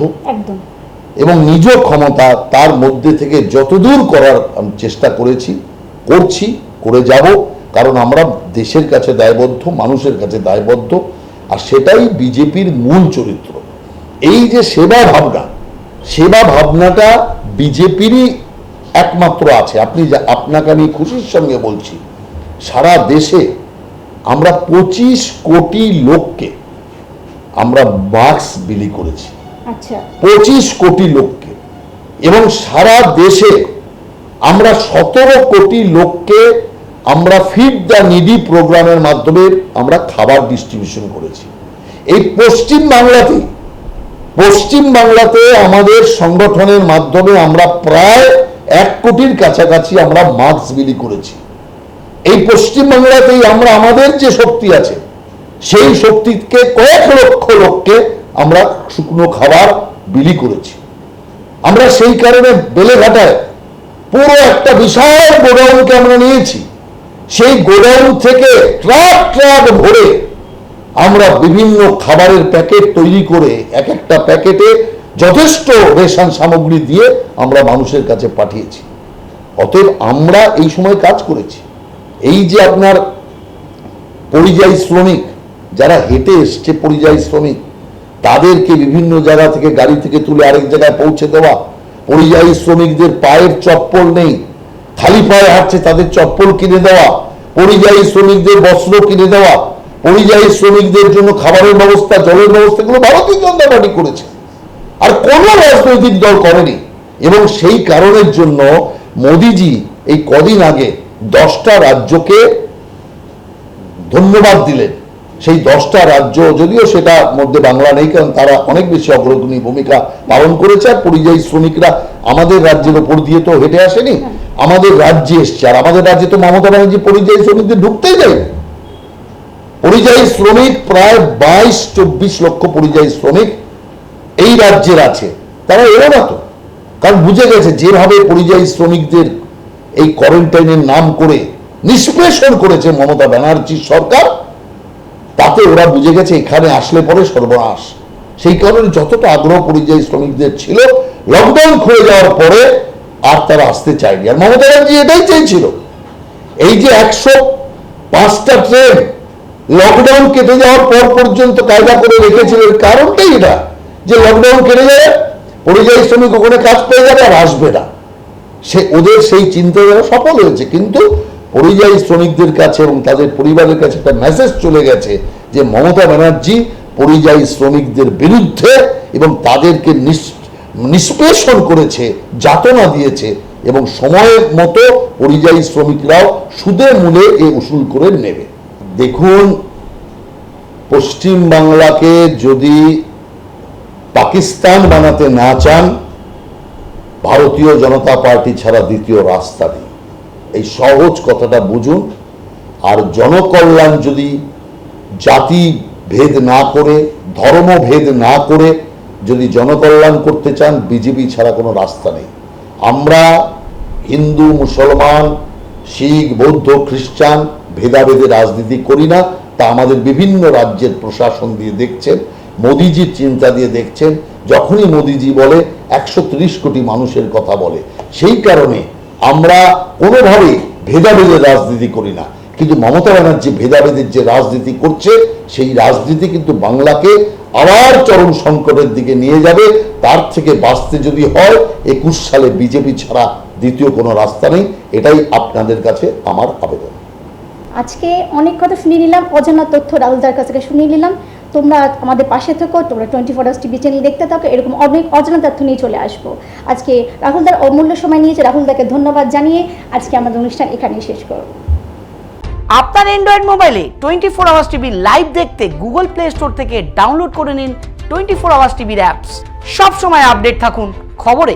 এবং নিজ ক্ষমতা তার মধ্যে থেকে যতদূর করার চেষ্টা করেছি, করছি, করে যাব। কারণ আমরা দেশের কাছে দায়বদ্ধ, মানুষের কাছে দায়বদ্ধ। আর সেটাই বিজেপির মূল চরিত্র। এই যে সেবা ভাবনাটা বিজেপিরই একমাত্র আছে। আপনাকে আমি খুশির সঙ্গে বলছি, সারা দেশে আমরা 25 কোটি লোককে আমরা মাস্ক বিলি করেছি, 25 কোটি লোককে। এবং সারা দেশে আমরা 17 কোটি লোককে আমরা ফিড দ্য নিডি প্রোগ্রামের মাধ্যমে আমরা খাবার ডিস্ট্রিবিউশন করেছি। এই পশ্চিম বাংলাতে আমাদের সংগঠনের মাধ্যমে আমরা প্রায় 1 কোটির কাছাকাছি আমরা মাস্ক বিলি করেছি। এই পশ্চিম বাংলাতেই আমরা আমাদের যে শক্তি আছে সেই শক্তিকে কয়েক লক্ষ লোককে আমরা শুকনো খাবার বিলি করেছি। আমরা সেই কারণে বেলেঘাটায় পুরো একটা বিশাল গোডাউনকে আমরা নিয়েছি। সেই গোডাউন থেকে ট্রাক ট্রাক ভরে আমরা বিভিন্ন খাবারের প্যাকেট তৈরি করে এক একটা প্যাকেটে যথেষ্ট রেশন সামগ্রী দিয়ে আমরা মানুষের কাছে পাঠিয়েছি। অতএব আমরা এই সময় কাজ করেছি। এই যে আপনার পরিযায়ী শ্রমিক যারা হেঁটে এসছে, পরিযায়ী শ্রমিক তাদেরকে বিভিন্ন জায়গা থেকে গাড়ি থেকে তুলে আরেক জায়গায় পৌঁছে দেওয়া, পরিযায়ী শ্রমিকদের পায়ের চপ্পল নেই, খালি পায়ে হাঁটছে তাদের চপ্পল কিনে দেওয়া, পরিযায়ী শ্রমিকদের বস্ত্র কিনে দেওয়া, পরিযায়ী শ্রমিকদের জন্য খাবারের ব্যবস্থা, জলের ব্যবস্থা, এগুলো ভারতীয় জনতা পার্টি করেছে, আর কোন রাজনৈতিক দল করেনি। এবং সেই কারণের জন্য মোদিজি এই কদিন আগে 10টা রাজ্যকে ধন্যবাদ দিলেন। সেই 10টা রাজ্য, যদিও সেটা মধ্যে বাংলা নেই, কারণ তারা অনেক বেশি অগ্রগণী ভূমিকা পালন করেছে। আর পরিযায়ী শ্রমিকরা আমাদের রাজ্যের ওপর দিয়ে তো হেঁটে আসেনি, আমাদের রাজ্যে এসছে। আর আমাদের রাজ্যে তো মমতা ব্যানার্জি পরিযায়ী শ্রমিকদের ঢুকতেই দেয়। পরিযায়ী শ্রমিক প্রায় 22-24 লক্ষ পরিযায়ী শ্রমিক এই রাজ্যের আছে। তারা এলো না তো, কারণ বুঝে গেছে যেভাবে পরিযায়ী শ্রমিকদের এই কোয়ারেন্টাইনের নাম করে নিষ্পেষণ করেছে মমতা ব্যানার্জির সরকার, তাতে ওরা বুঝে গেছে এখানে আসলে পরে সর্বনাশ। সেই কারণে যতটা আগ্রহ পরিযায়ী শ্রমিকদের ছিল, লকডাউন খুলে যাওয়ার পরে আর তারা আসতে চায়নি। আর মমতা ব্যানার্জি এটাই চেয়েছিল। এই যে 105টা ট্রেন লকডাউন কেটে যাওয়ার পর পর্যন্ত কায়দা করে রেখেছিল, এর কারণটাই এটা যে লকডাউন কেটে যাবে, পরিযায়ী শ্রমিক ওখানে কাজ পেয়ে যাবে আর আসবে না। ওদের সেই চিন্তাধারা সফল হয়েছে। কিন্তু পরিযায়ী শ্রমিকদের কাছে এবং তাদের পরিবারের কাছে একটা মেসেজ চলে গেছে যে মমতা ব্যানার্জি পরিযায়ী শ্রমিকদের বিরুদ্ধে এবং তাদেরকে নিষ্পেষণ করেছে, যাতনা দিয়েছে, এবং সময়ের মতো পরিযায়ী শ্রমিকরাও সুদে মূলে এ উসুল করে নেবে। দেখুন, পশ্চিম বাংলাকে যদি পাকিস্তান বানাতে না চান, ভারতীয় জনতা পার্টি ছাড়া দ্বিতীয় রাস্তা নেই। এই সহজ কথাটা বুঝুন। আর জনকল্যাণ যদি জাতি ভেদ না করে, ধর্ম ভেদ না করে যদি জনকল্যাণ করতে চান, বিজেপি ছাড়া কোনো রাস্তা নেই। আমরা হিন্দু, মুসলমান, শিখ, বৌদ্ধ, খ্রিস্টান ভেদাভেদে রাজনীতি করি না। তা আমাদের বিভিন্ন রাজ্যের প্রশাসন দিয়ে দেখছেন, মোদিজির চিন্তা দিয়ে দেখছেন। যখনই মোদিজি বলে 130 কোটি মানুষের কথা বলে, সেই কারণে আমরা কোনোভাবেই ভেদাভেদের রাজনীতি করি না। কিন্তু মমতা ব্যানার্জি ভেদাভেদের যে রাজনীতি করছে, সেই রাজনীতি কিন্তু বাংলাকে আবার চরম সংকটের দিকে নিয়ে যাবে। তার থেকে বাঁচতে যদি হয়, 21 সালে বিজেপি ছাড়া দ্বিতীয় কোনো রাস্তা নেই। এটাই আপনাদের কাছে আমার আবেদন। আজকে অনেক কথা শুনিয়ে নিলাম, অজানা তথ্য রাহুলদার কাছ থেকে শুনিয়ে নিলাম। তোমরা আমাদের পাশে থাকো, তোমরা 24 আওয়ার্স টিভি চ্যানেল দেখতে থাকো, এরকম অনেক অজানা তথ্য নিয়ে চলে আসবো। আজকে রাহুলদার অমূল্য সময় নিয়েছে, রাহুলদাকে ধন্যবাদ জানিয়ে আজকে আমাদের অনুষ্ঠান এখানেই শেষ করব। আপনার অ্যান্ড্রয়েড মোবাইলে 24 আওয়ার্স টিভি লাইভ দেখতে গুগল প্লে স্টোর থেকে ডাউনলোড করে নিন 24 আওয়ার্স টিভির অ্যাপস। সব সময় আপডেট থাকুন খবরে।